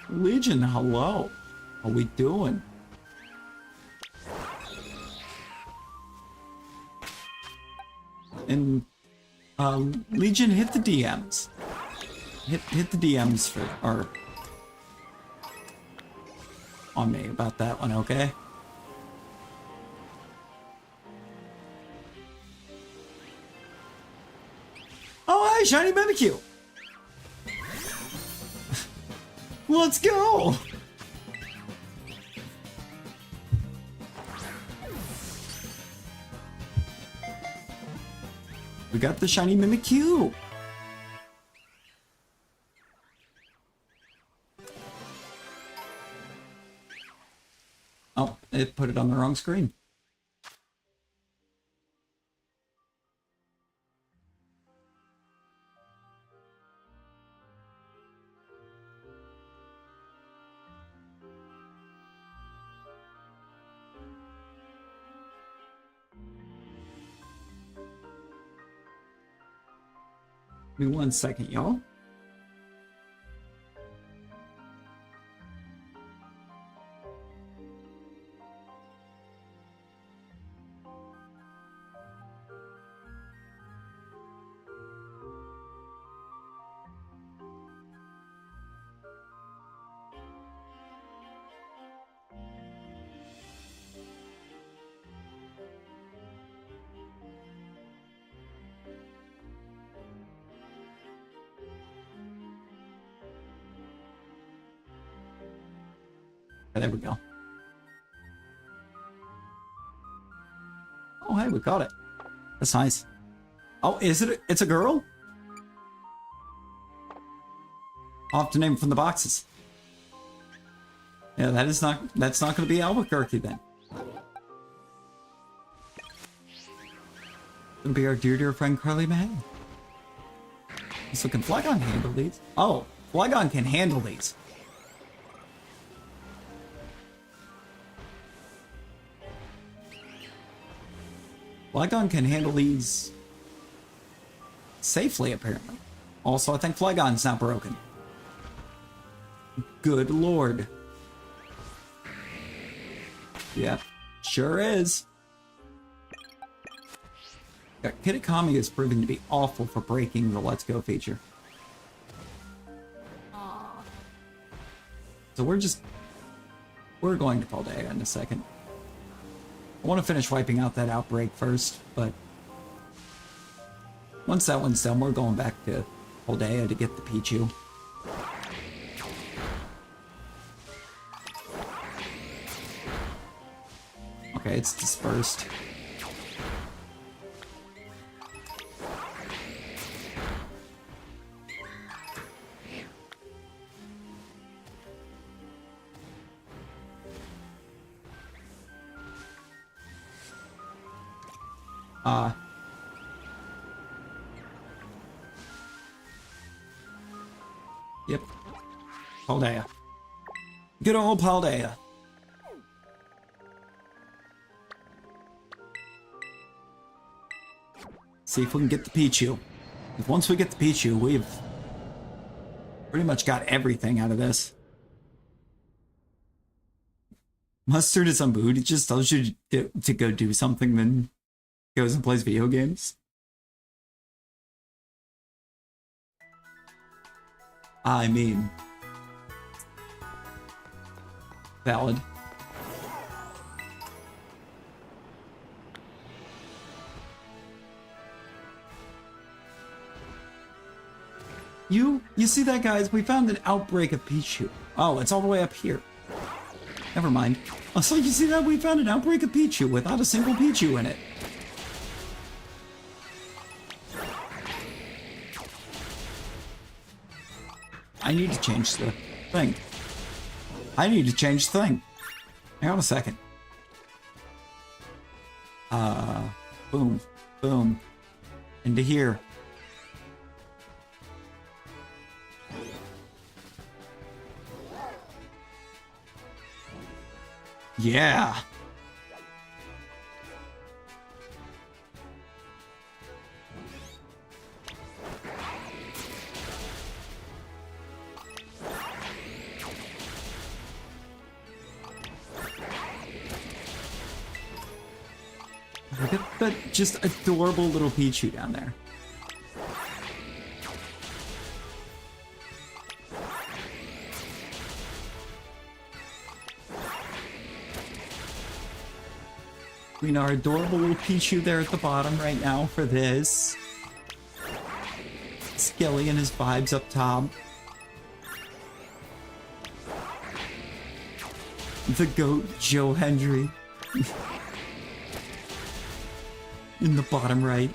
Legion, hello. How we doing? And Legion, hit the DMs. Hit the DMs for or on me about that one, okay? Oh, hey, shiny Mimikyu. Let's go! We got the shiny Mimikyu! Oh, it put it on the wrong screen. Give me 1 second, y'all. There we go. Oh, hey, we got it. That's nice. Oh, is it? It's a girl? I'll have to name it from the boxes. Yeah, that's not going to be Albuquerque then. Gonna be our dear friend Carly May. So can Flygon handle these? Oh, Flygon can handle these. Flygon can handle these safely, apparently. Also, I think Flygon's not broken. Good lord. Yep, sure is. Yeah, Kitakami is proving to be awful for breaking the Let's Go feature. So we're going to Paldea in a second. I want to finish wiping out that outbreak first, but once that one's done, we're going back to Paldea to get the Pichu. Okay, it's dispersed. Yep. Paldea. Good old Paldea. See if we can get the Pichu. If once we get the Pichu, we've pretty much got everything out of this. Mustard is on mood. It just tells you to go do something, then goes and plays video games. I mean, valid. You see that, guys? We found an outbreak of Pichu. Oh, it's all the way up here. Never mind. Also, you see that? We found an outbreak of Pichu without a single Pichu in it. I need to change the thing. I need to change the thing. Hang on a second. Boom. Boom. Into here. Yeah. Look at that just adorable little Pichu down there. Between our adorable little Pichu there at the bottom right now for this. Skelly and his vibes up top. The goat, Joe Hendry. In the bottom right.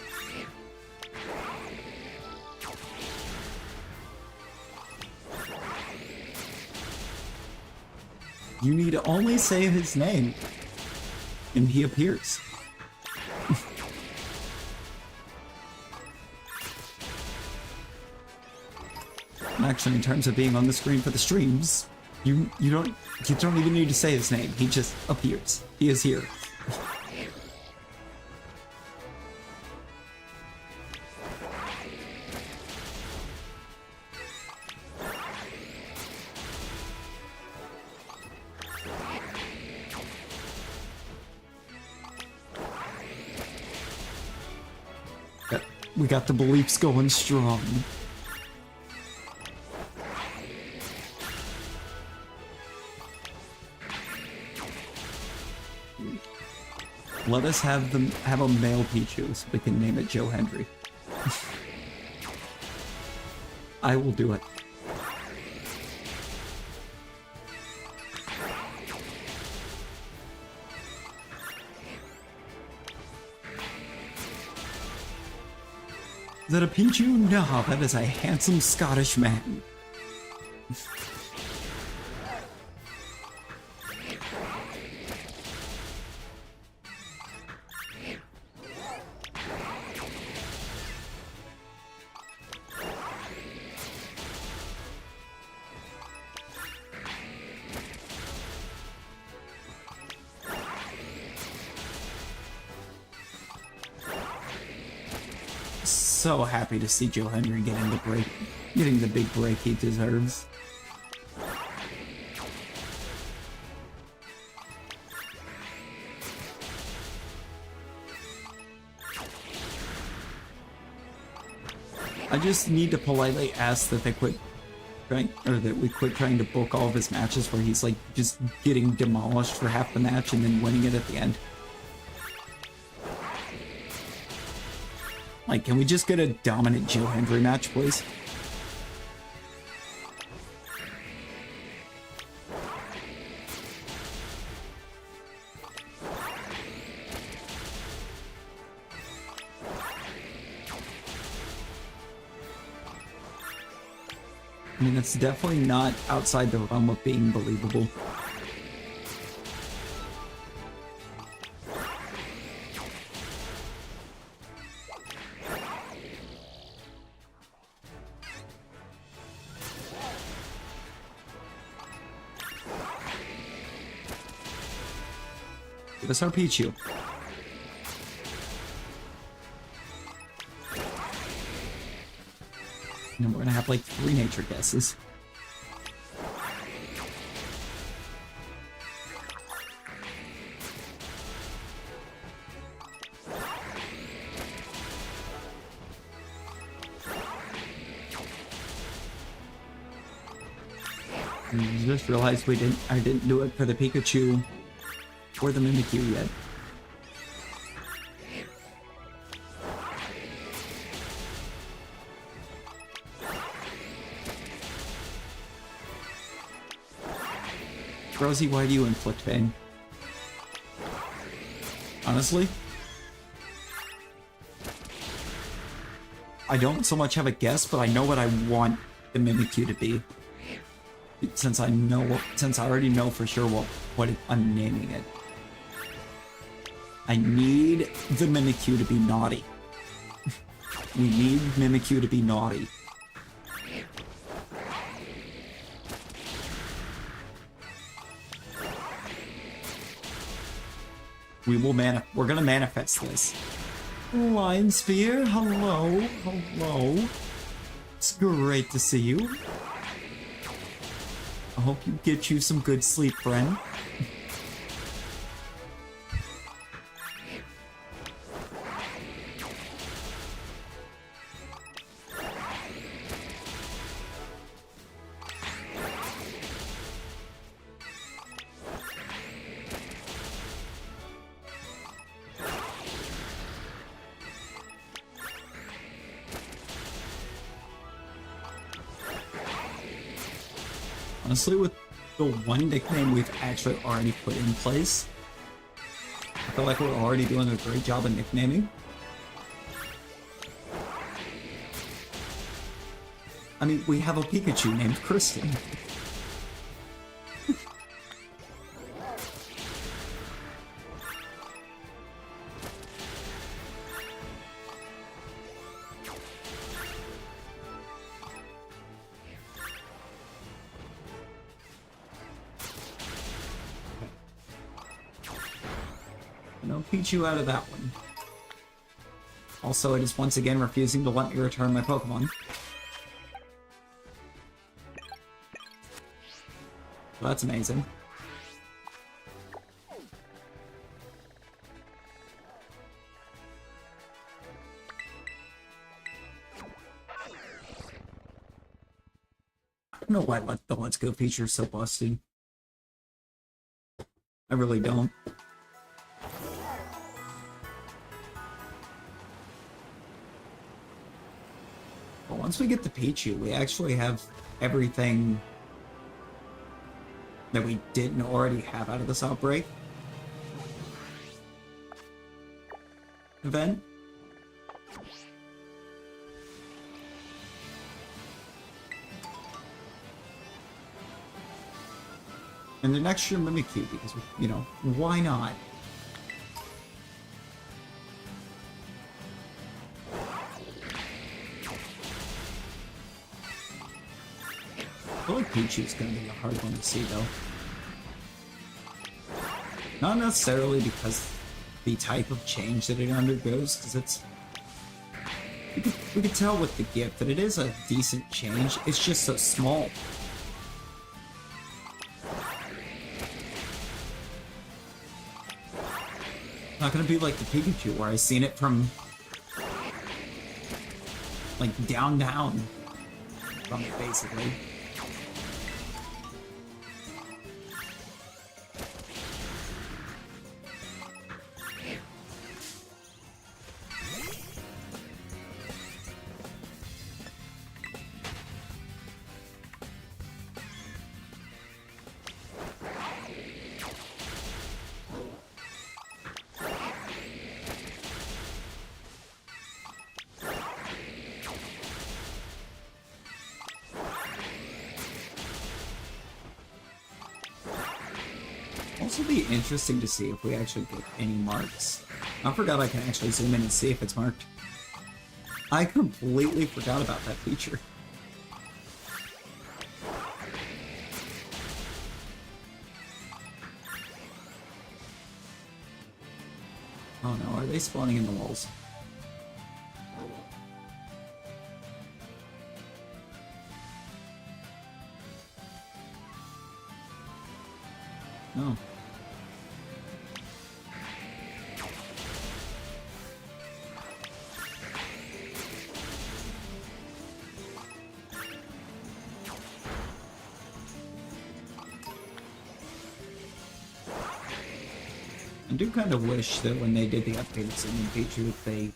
You need to only say his name, and he appears. And actually, in terms of being on the screen for the streams, you don't even need to say his name. He just appears. He is here. We got the beliefs going strong. Let us have a male Pichu so we can name it Joe Hendry. I will do it. Is that a Pichu? No, that is a handsome Scottish man. so happy to see Joe Henry getting the big break he deserves. I just need to politely ask that they quit that we quit trying to book all of his matches where he's like just getting demolished for half the match and then winning it at the end. Like, can we just get a dominant Joe Hendry match, please? I mean, it's definitely not outside the realm of being believable. Give us our Pichu. And then we're gonna have like 3 nature guesses. And I just realized I didn't do it for the Pikachu or the Mimikyu yet. Rosie, why do you inflict pain? Honestly, I don't so much have a guess, but I know what I want the Mimikyu to be. Since I already know for sure what I'm naming it. I need the Mimikyu to be naughty. We need Mimikyu to be naughty. We're gonna manifest this. Lion Sphere, hello, hello. It's great to see you. I hope you get you some good sleep, friend. Honestly, with the one nickname we've actually already put in place, I feel like we're already doing a great job of nicknaming. I mean, we have a Pikachu named Kristen. No Pichu out of that one. Also, it is once again refusing to let me return my Pokemon. So that's amazing. I don't know why the Let's Go feature is so busted. I really don't. But once we get the Pichu, we actually have everything that we didn't already have out of this outbreak event. And an extra Mimikyu, because, you know, why not? I feel like Pichu's gonna be a hard one to see, though. Not necessarily because the type of change that it undergoes, because We could tell with the gift that it is a decent change. It's just so small. Not gonna be like the Pikachu where I seen it from like down from it basically. Also be interesting to see if we actually get any marks. I forgot I can actually zoom in and see if it's marked. I completely forgot about that feature. Oh no, are they spawning in the walls? No. I do kind of wish that when they did the updates in Pikachu, they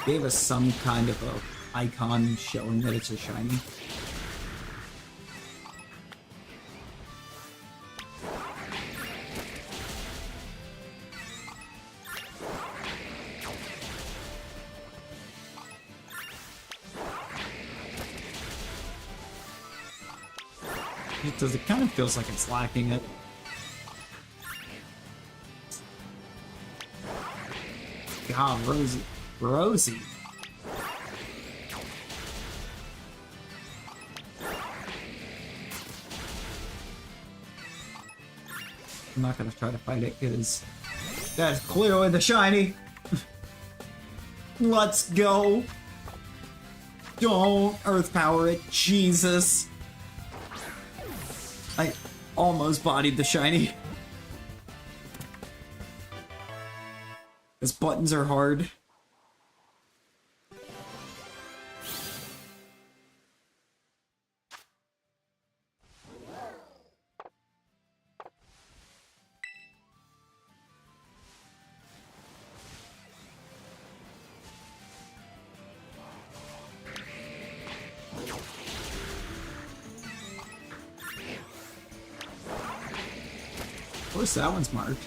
gave us some kind of a icon showing that it's a shiny. Because it kind of feels like it's lacking it. God, Rosie. I'm not gonna try to fight it because that's clearly the shiny. Let's go. Don't earth power it, Jesus. I almost bodied the shiny. These buttons are hard. Of course, that one's marked.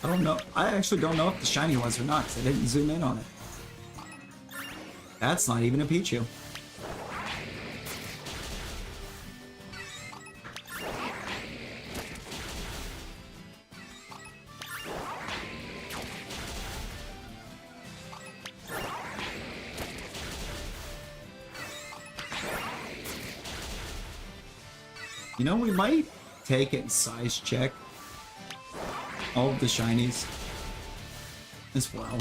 I don't know. I actually don't know if the shiny was or not, because I didn't zoom in on it. That's not even a Pichu. You know, we might take it and size check all of the shinies as well.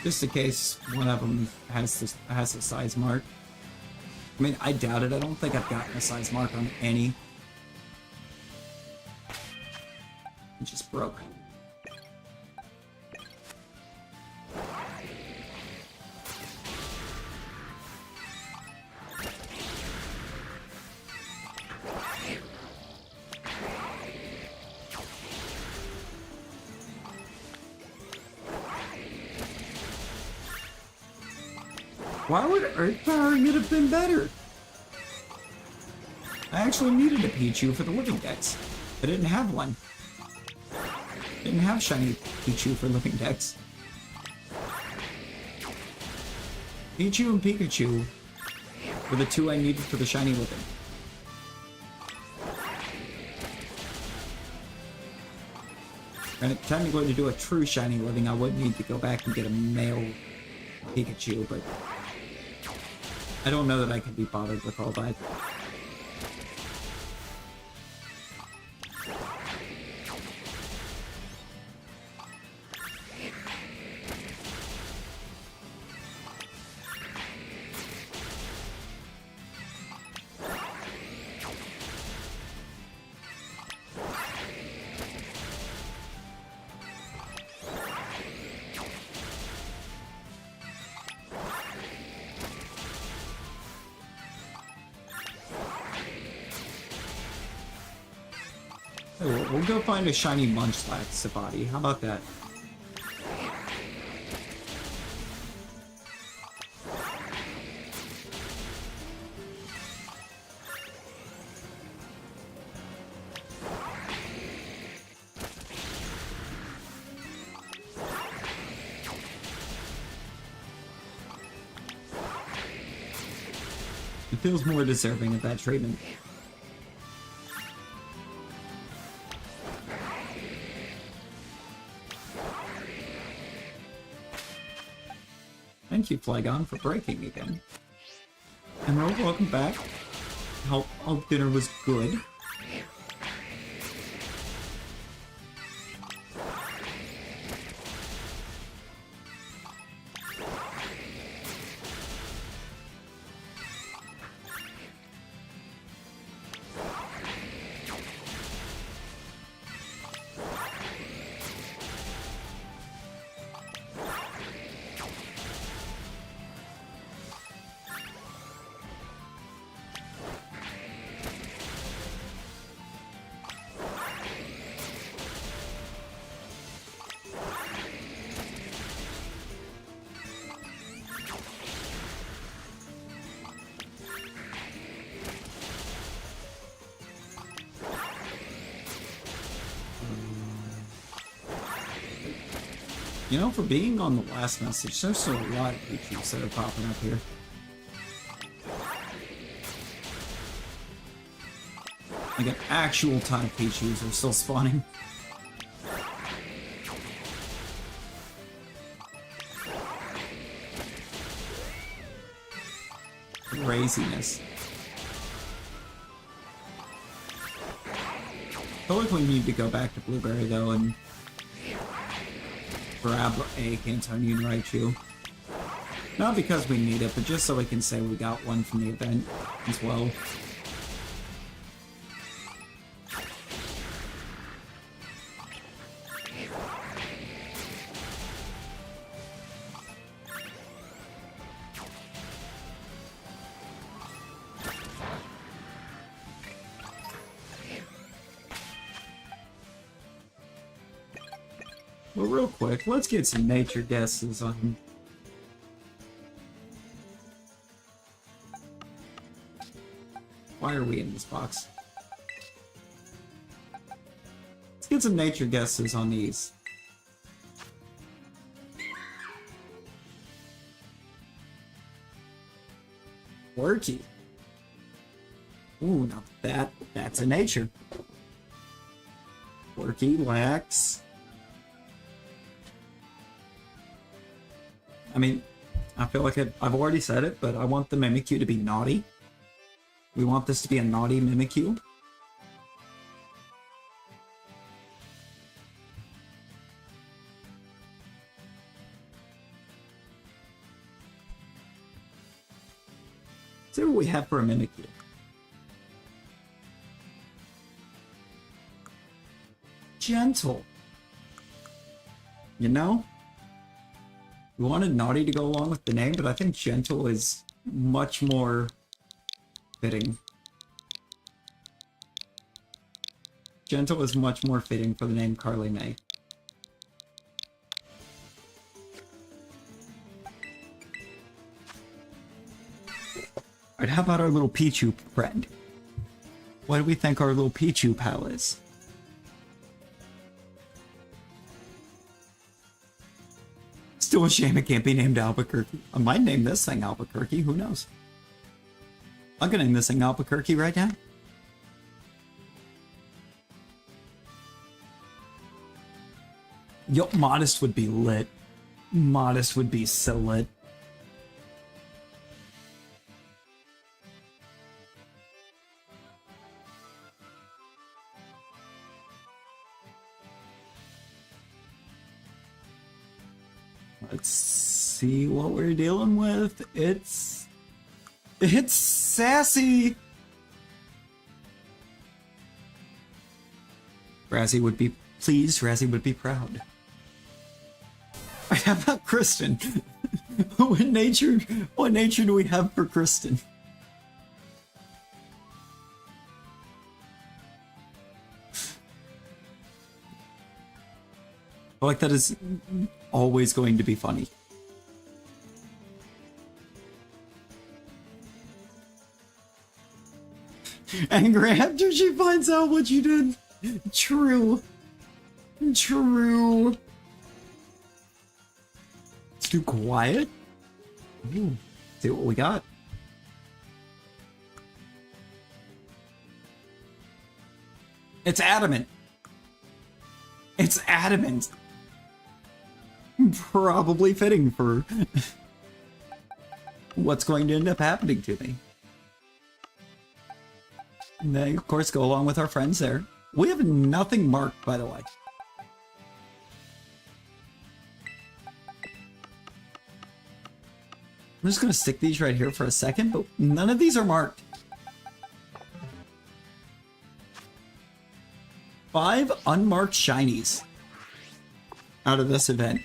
Just in case one of them has a size mark. I mean, I doubt it. I don't think I've gotten a size mark on any. It just broke. Why would Earth Powering it have been better? I actually needed a Pichu for the living decks. I didn't have one. I didn't have shiny Pichu for living decks. Pichu and Pikachu were the two I needed for the shiny living. And technically to do a true shiny living, I would need to go back and get a male Pikachu, but I don't know that I can be bothered with all that. We'll go find a shiny Munchlax Sabati. How about that? It feels more deserving of that treatment. Thank you, Flygon, for breaking again. Emerald, welcome back. Hope dinner was good. You know, for being on the last message, there's still a lot of Pichus that are popping up here. Like an actual ton of Pichus are still spawning. Craziness. I feel like we need to go back to Blueberry though and grab a Cantonian Raichu. Not because we need it, but just so we can say we got one from the event as well. Well, real quick, let's get some nature guesses on... Why are we in this box? Let's get some nature guesses on these. Quirky. Ooh, now that's a nature. Quirky, lax. I mean, I feel like I've already said it, but I want the Mimikyu to be naughty. We want this to be a naughty Mimikyu. Let's see what we have for a Mimikyu. Gentle. You know? We wanted naughty to go along with the name, but I think gentle is much more fitting. Gentle is much more fitting for the name Carly May. Alright, how about our little Pichu friend? What do we think our little Pichu pal is? Still a shame it can't be named Albuquerque. I might name this thing Albuquerque, who knows? I'm gonna name this thing Albuquerque right now. Yo, Modest would be lit. Modest would be so lit. Let's see what we're dealing with. It's sassy. Razzie would be pleased. Razzie would be proud. How about Kristen? What nature do we have for Kristen? I like that is always going to be funny. Angry after she finds out what you did. True. True. It's too quiet. Ooh, see what we got. It's adamant. It's adamant. Probably fitting for what's going to end up happening to me. And then, of course, go along with our friends there. We have nothing marked, by the way. I'm just going to stick these right here for a second, but none of these are marked. 5 unmarked shinies out of this event.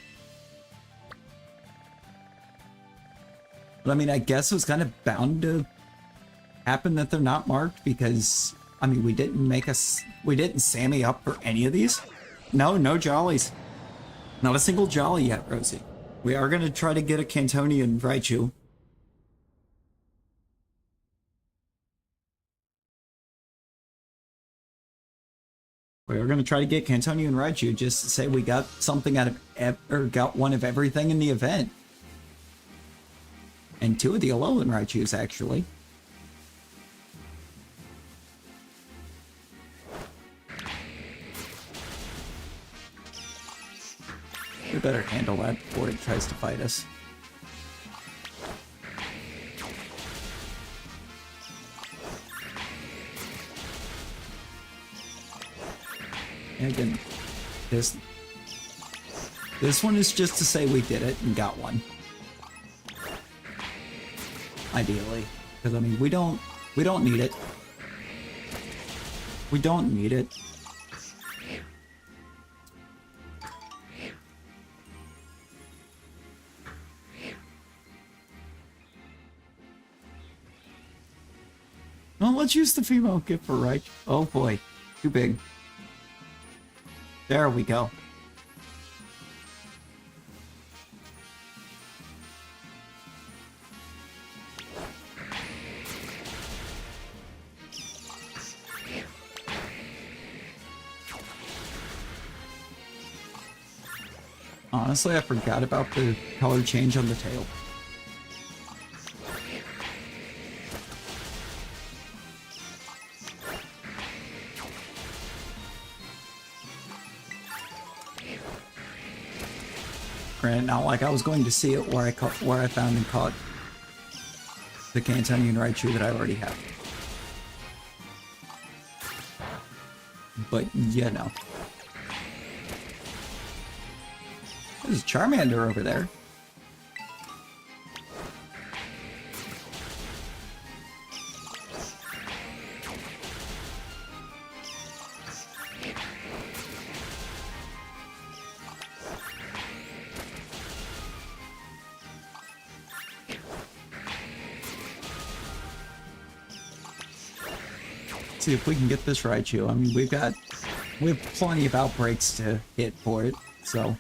But I mean, I guess it was kind of bound to happen that they're not marked because, I mean, we didn't Sammy up for any of these. No jollies. Not a single jolly yet, Rosie. We are going to try to get a Cantonian Raichu. We are going to try to get Cantonian Raichu just to say we got something out of, or got one of everything in the event. And 2 of the Alolan Raichus, actually. We better handle that before it tries to fight us. And again, this one is just to say we did it and got one. Ideally, because I mean we don't need it. We don't need it. Well, let's use the female gift for right. Oh boy, too big. There we go. Honestly, I forgot about the color change on the tail. Granted, not like I was going to see it where I found and caught the Cantonian Raichu that I already have. But, you know. There's a Charmander over there. See if we can get this Raichu. I mean, we have plenty of outbreaks to hit for it, so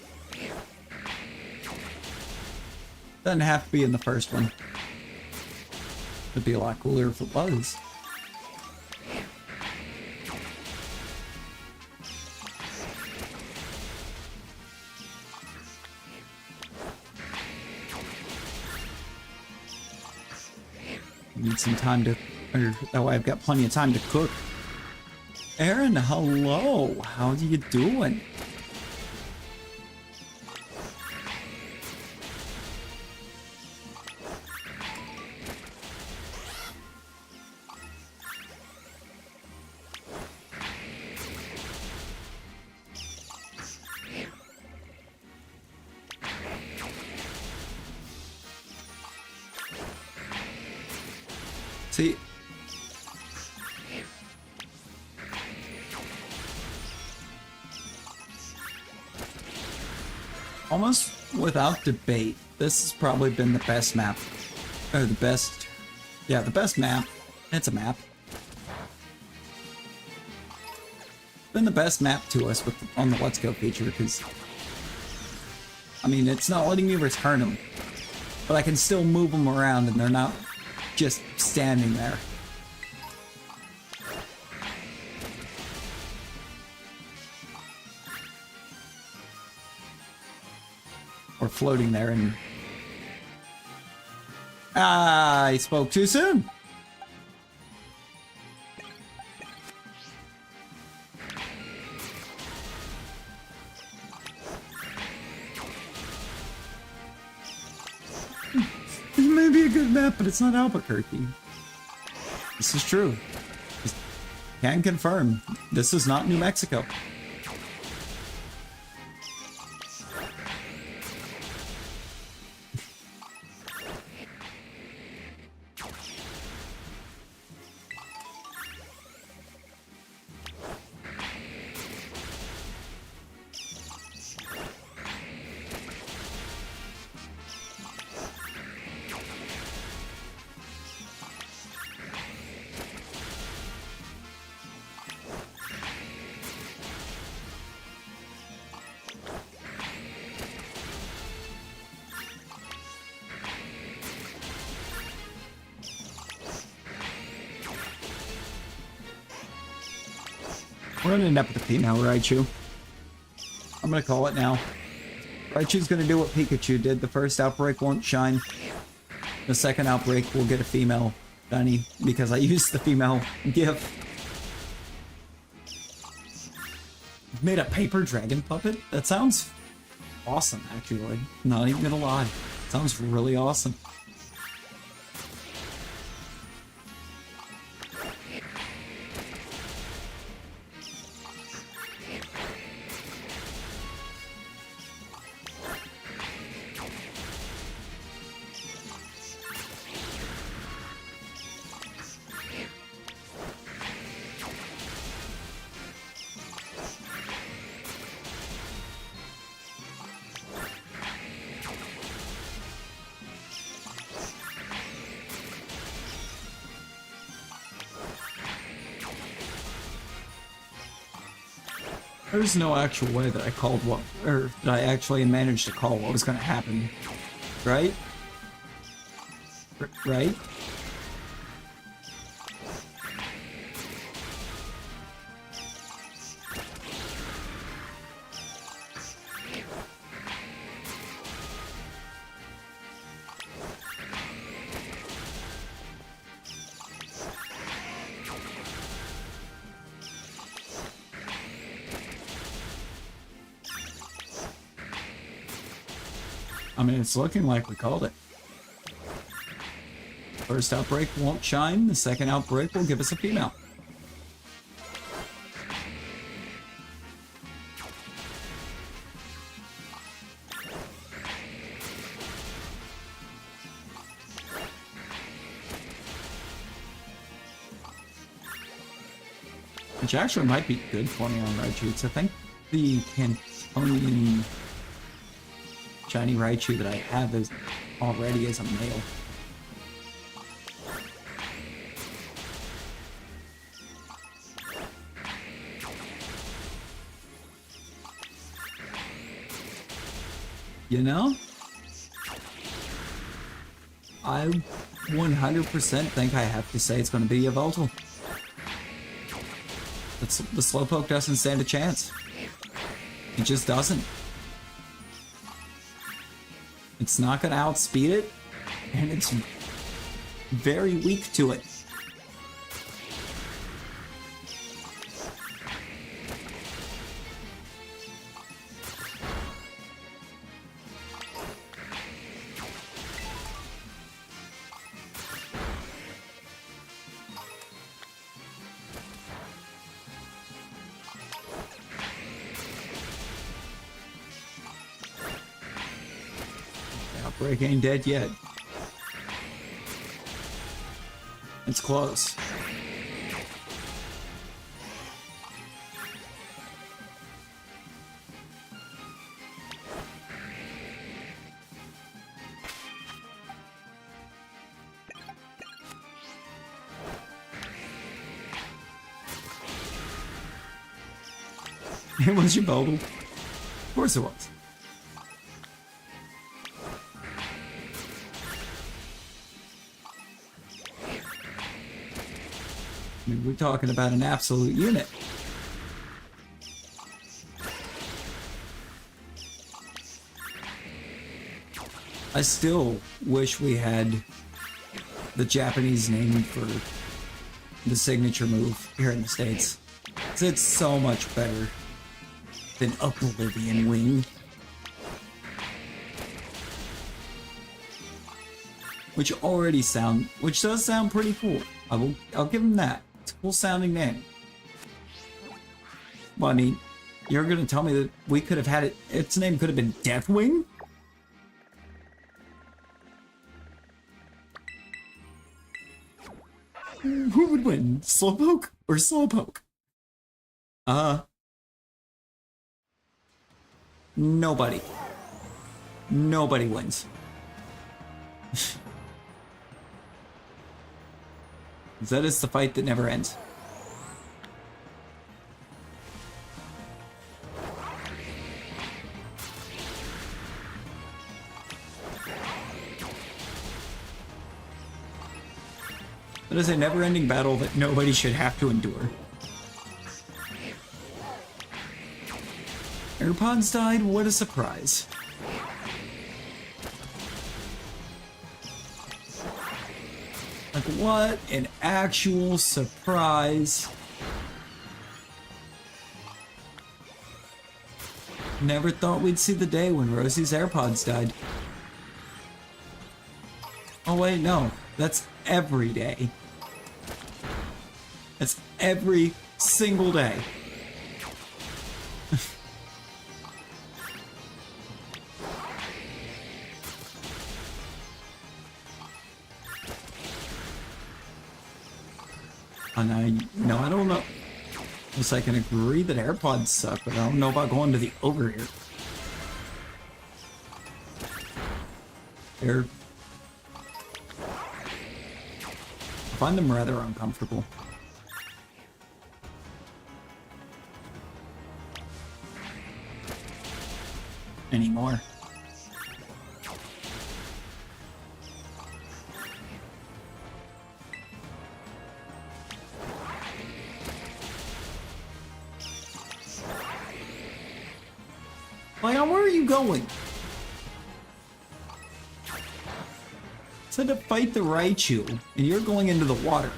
doesn't have to be in the first one. It'd be a lot cooler if it was. Need some time to, or that way I've got plenty of time to cook. Aaron, hello. How are you doing? Almost without debate, this has probably been the best map. Or the best... Yeah, the best map. It's a map. Been the best map to us on the Let's Go feature, because... I mean, it's not letting me return them. But I can still move them around, and they're not just standing there. Or floating there and... I spoke too soon! It may be a good map, but it's not Albuquerque. This is true. Can confirm. This is not New Mexico. We're gonna end up with a female Raichu. I'm gonna call it now. Raichu's gonna do what Pikachu did. The first outbreak won't shine. The second outbreak will get a female Dunny because I used the female GIF. Made a paper dragon puppet? That sounds awesome, actually. Not even gonna lie. Sounds really awesome. There's no actual way that I called what, or that I actually managed to call what was going to happen, right? Right? I mean, it's looking like we called it. First outbreak won't shine, the second outbreak will give us a female. Which actually might be good for me on Raichu. I think the Cantonian shiny Raichu that I have is already as a male. You know? I 100% think I have to say it's going to be a Voltal. The Slowpoke doesn't stand a chance. It just doesn't. It's not going to outspeed it, and it's very weak to it. Outbreak ain't dead yet. It's close. It was your Bogle. Of course it was. I mean, we're talking about an absolute unit. I still wish we had the Japanese name for the signature move here in the States. It's so much better than Oblivion Wing. Which does sound pretty cool. I'll give them that. It's a cool sounding name. Well, I mean, you're gonna tell me that we could have had it, its name could have been Deathwing? Who would win? Slowpoke or Slowpoke? Nobody. Nobody wins. That is the fight that never ends. That is a never-ending battle that nobody should have to endure. AirPods died? What a surprise. Like, what an actual surprise. Never thought we'd see the day when Rosie's AirPods died. Oh wait, no. That's every day. That's every single day. And I don't know. Yes, I can agree that AirPods suck, but I don't know about going to the over ear. I find them rather uncomfortable. Anymore. Leon, where are you going? Said to fight the Raichu, and you're going into the water.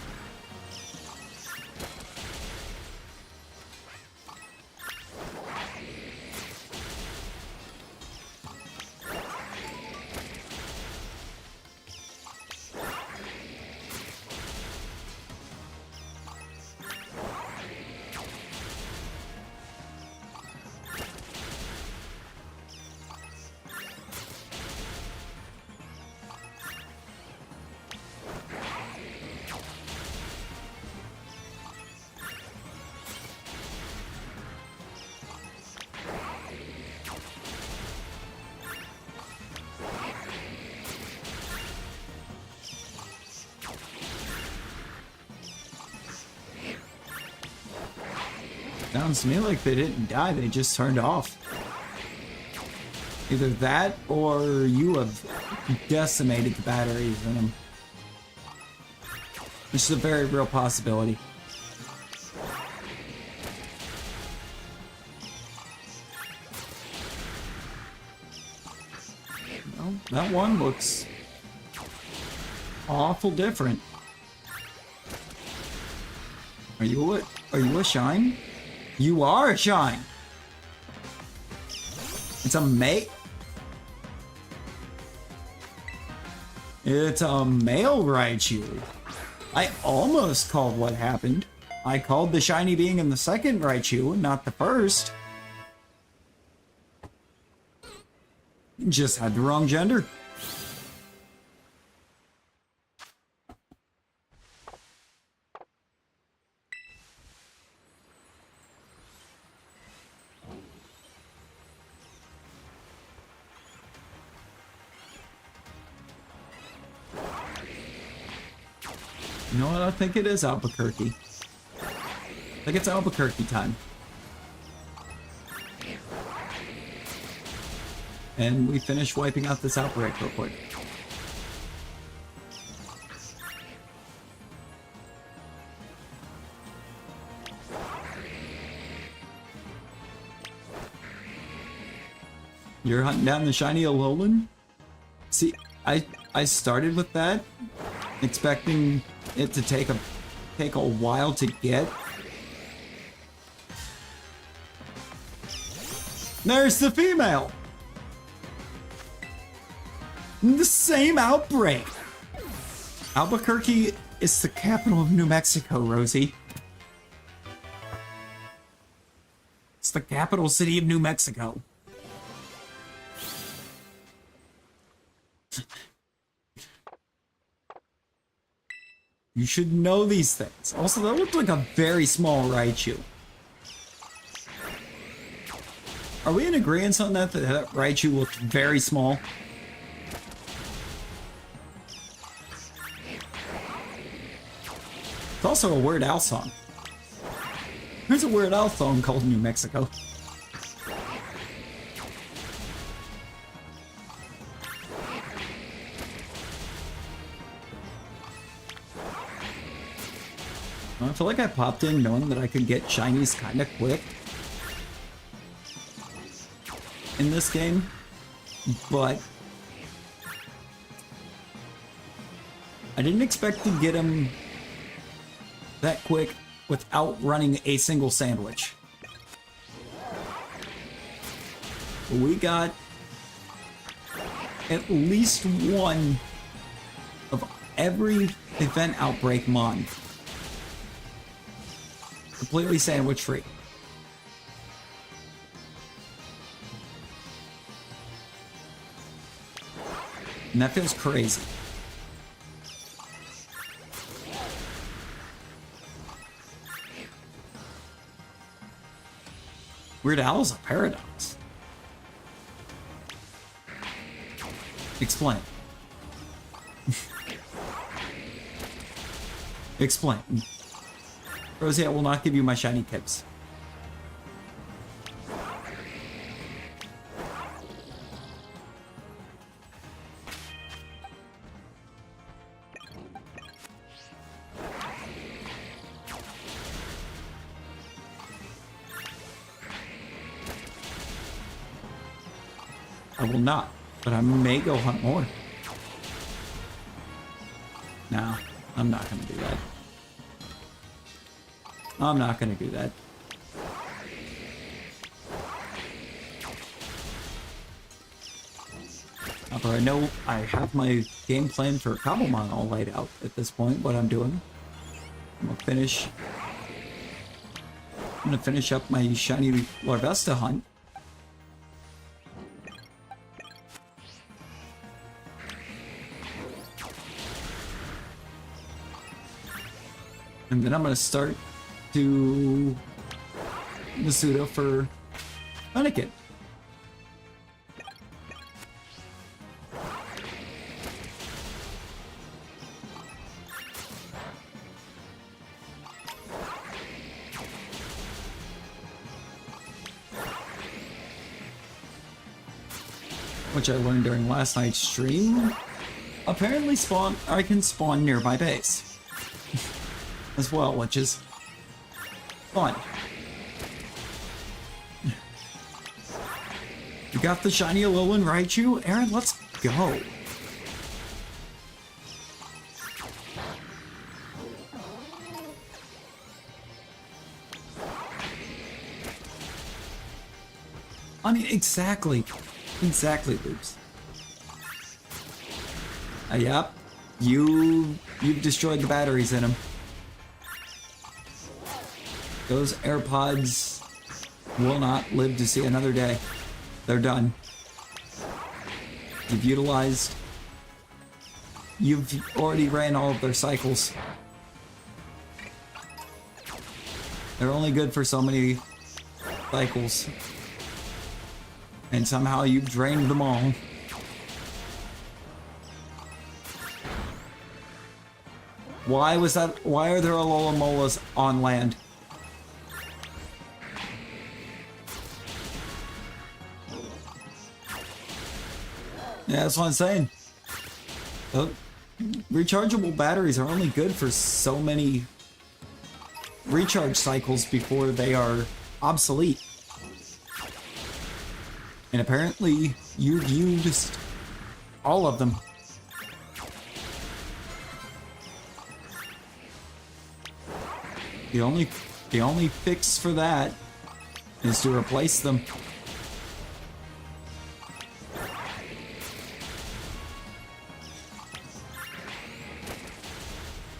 Sounds to me like they didn't die, they just turned off. Either that, or you have decimated the batteries in them. Which is a very real possibility. Well, that one looks awful different. Are you a shine? You are a shine. It's a It's a male Raichu. I almost called what happened. I called the shiny being in the second Raichu, not the first. Just had the wrong gender. You know what? I think it is Albuquerque. I think it's Albuquerque time. And we finish wiping out this outbreak real quick. You're hunting down the shiny Alolan? See, I started with that, expecting it to take a while to get. There's the female! The same outbreak! Albuquerque is the capital of New Mexico, Rosie. It's the capital city of New Mexico. You should know these things. Also, that looked like a very small Raichu. Are we in agreement on that Raichu looked very small? It's also a Weird Al song. There's a Weird Al song called New Mexico. I feel like I popped in knowing that I could get shinies kind of quick in this game, but I didn't expect to get them that quick without running a single sandwich. We got at least one of every event outbreak mon completely sandwich free. And that feels crazy. Weird Al is a paradox. Explain. Explain. Rosie, I will not give you my shiny tips. I will not, but I may go hunt more. No, I'm not gonna do that. I'm not gonna do that. But I know I have my game plan for Cobblemon all laid out at this point, what I'm doing. I'm gonna finish up my shiny Larvesta hunt. And then I'm gonna start to Masuda for Anakin. Which I learned during last night's stream. Apparently I can spawn near my base as well, which is fun. You got the shiny Alolan Raichu? Aaron, let's go. I mean, exactly. Exactly, Loops. Yep. You've destroyed the batteries in them. Those AirPods will not live to see another day. They're done. You've already ran all of their cycles. They're only good for so many cycles. And somehow you've drained them all. Why was that? Why are there Alola-molas on land? Yeah, that's what I'm saying. Oh, rechargeable batteries are only good for so many recharge cycles before they are obsolete. And apparently, you've used all of them. The only fix for that is to replace them.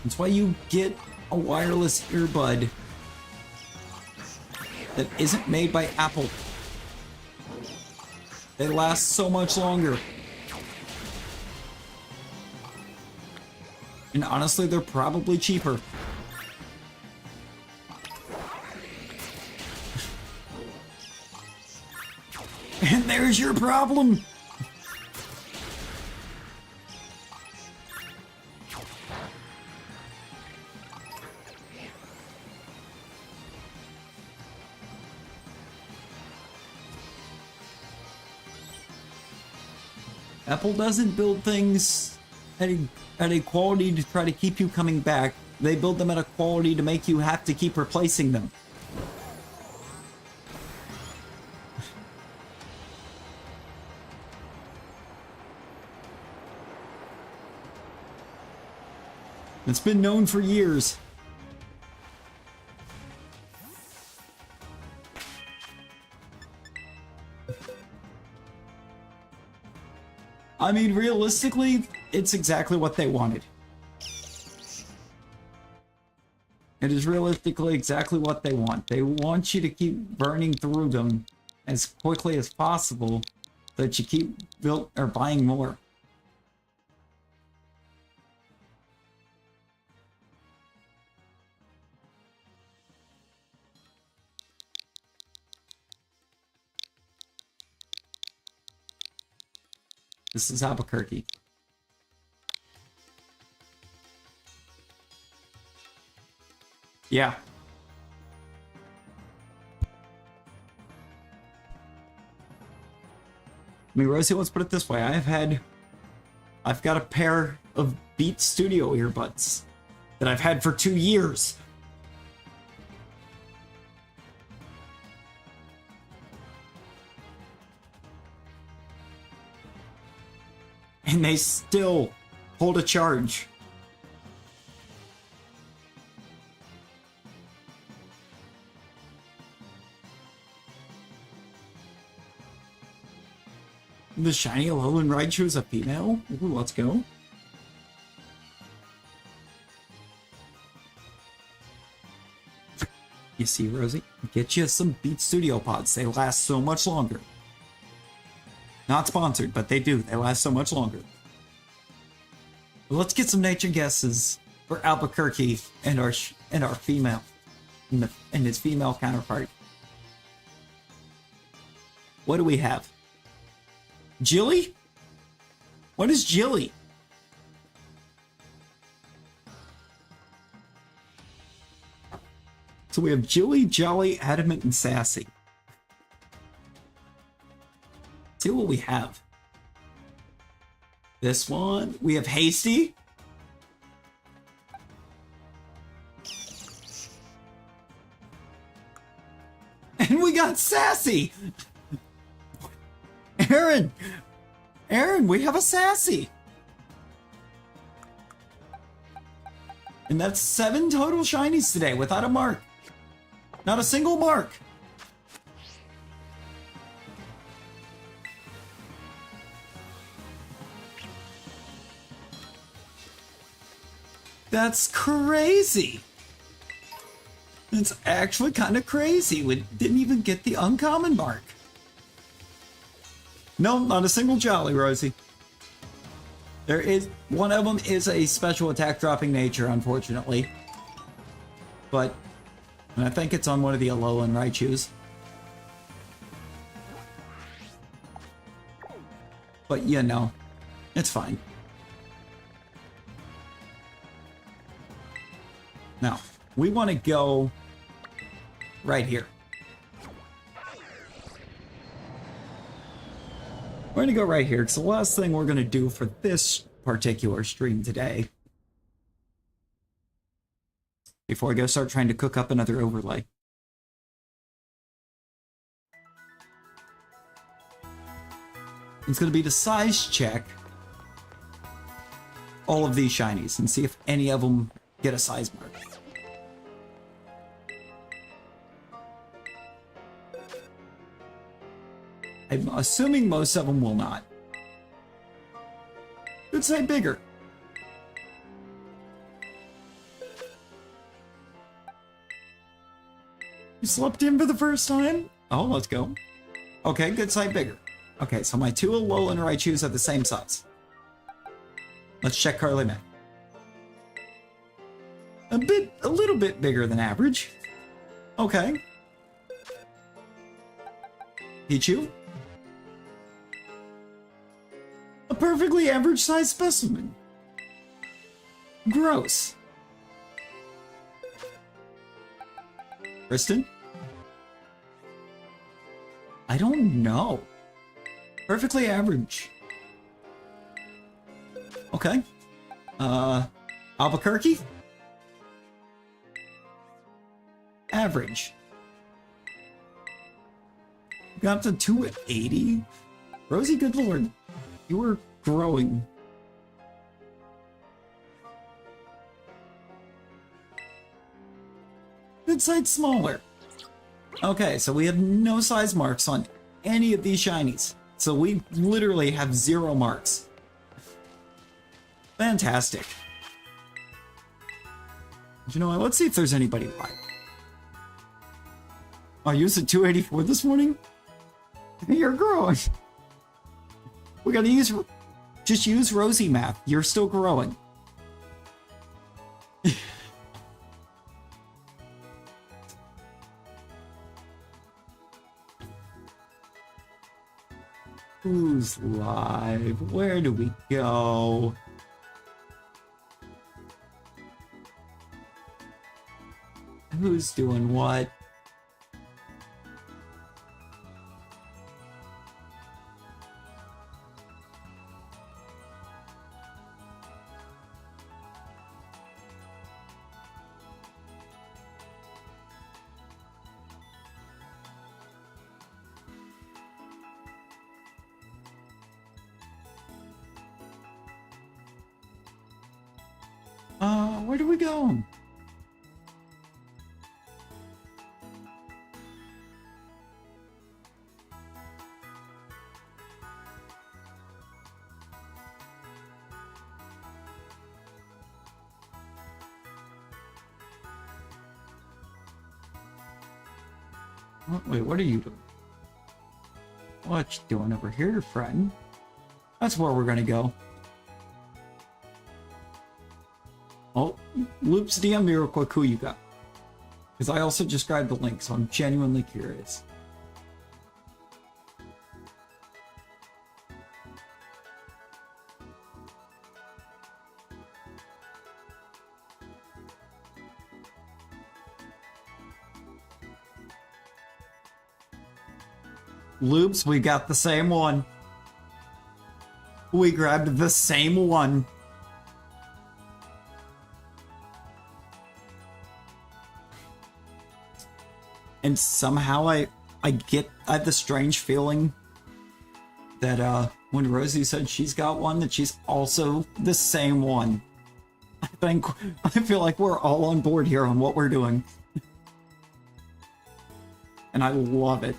That's why you get a wireless earbud that isn't made by Apple. They last so much longer. And honestly, they're probably cheaper. And there's your problem. Apple doesn't build things at a quality to try to keep you coming back. They build them at a quality to make you have to keep replacing them. It's been known for years. I mean, realistically, it's exactly what they wanted. It is realistically exactly what they want. They want you to keep burning through them as quickly as possible so that you keep buying more. This is Albuquerque. Yeah. I mean, Rosie, let's put it this way. I've got a pair of Beats Studio earbuds that I've had for 2 years. And they still hold a charge. The shiny Alolan Raichu is a female? Ooh, let's go. You see, Rosie? Get you some Beat Studio pods. They last so much longer. Not sponsored, but they do. They last so much longer. Well, let's get some nature guesses for Albuquerque and our female and its female counterpart. What do we have? Jilly? What is Jilly? So we have Jilly, Jolly, Adamant, and Sassy. Let's see what we have. This one, we have Hasty. And we got Sassy. Aaron, we have a Sassy. And that's 7 total shinies today without a mark. Not a single mark. That's crazy. It's actually kind of crazy. We didn't even get the uncommon mark. No, not a single Jolly, Rosie. There is one of them is a special attack dropping nature, unfortunately. But and I think it's on one of the Alolan Raichus. But yeah, no, it's fine. Now, we want to go right here. We're gonna go right here. It's the last thing we're gonna do for this particular stream today. Before I go start trying to cook up another overlay. It's gonna be to size check all of these shinies and see if any of them get a size mark. I'm assuming most of them will not. Could say bigger. You slept in for the first time? Oh, let's go. Okay, good sight bigger. Okay, so my two Alolan Raichus are the same size. Let's check Carly May. A little bit bigger than average. Okay. Pichu? A perfectly average sized specimen. Gross. Kristen? I don't know. Perfectly average. Okay. Albuquerque? Average. Got to 280? Rosie, good lord. You were growing. Good size smaller. Okay, so we have no size marks on any of these shinies. So we literally have 0 marks. Fantastic. You know what? Let's see if there's anybody live. Oh, you said 284 this morning? You're growing. We gotta just use Rosie math. You're still growing. Who's live? Where do we go? Who's doing what? Where do we go? Wait, what are you doing? What you doing over here, friend? That's where we're gonna go. Oh, Loops, DM me real quick who you got. Because I also just grabbed the link, so I'm genuinely curious. Loops, we got the same one. We grabbed the same one. And somehow I have the strange feeling that when Rosie said she's got one, that she's also the same one. I feel like we're all on board here on what we're doing. And I love it.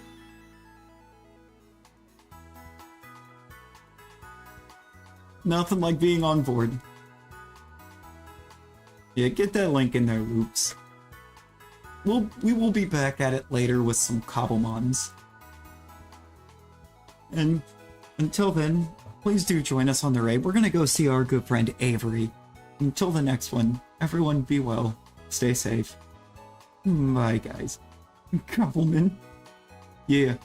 Nothing like being on board. Yeah, get that link in there, Loops. We will be back at it later with some Cobblemons. And until then, please do join us on the raid. We're gonna go see our good friend Avery. Until the next one, everyone be well, stay safe. Bye, guys. Cobbleman. Yeah.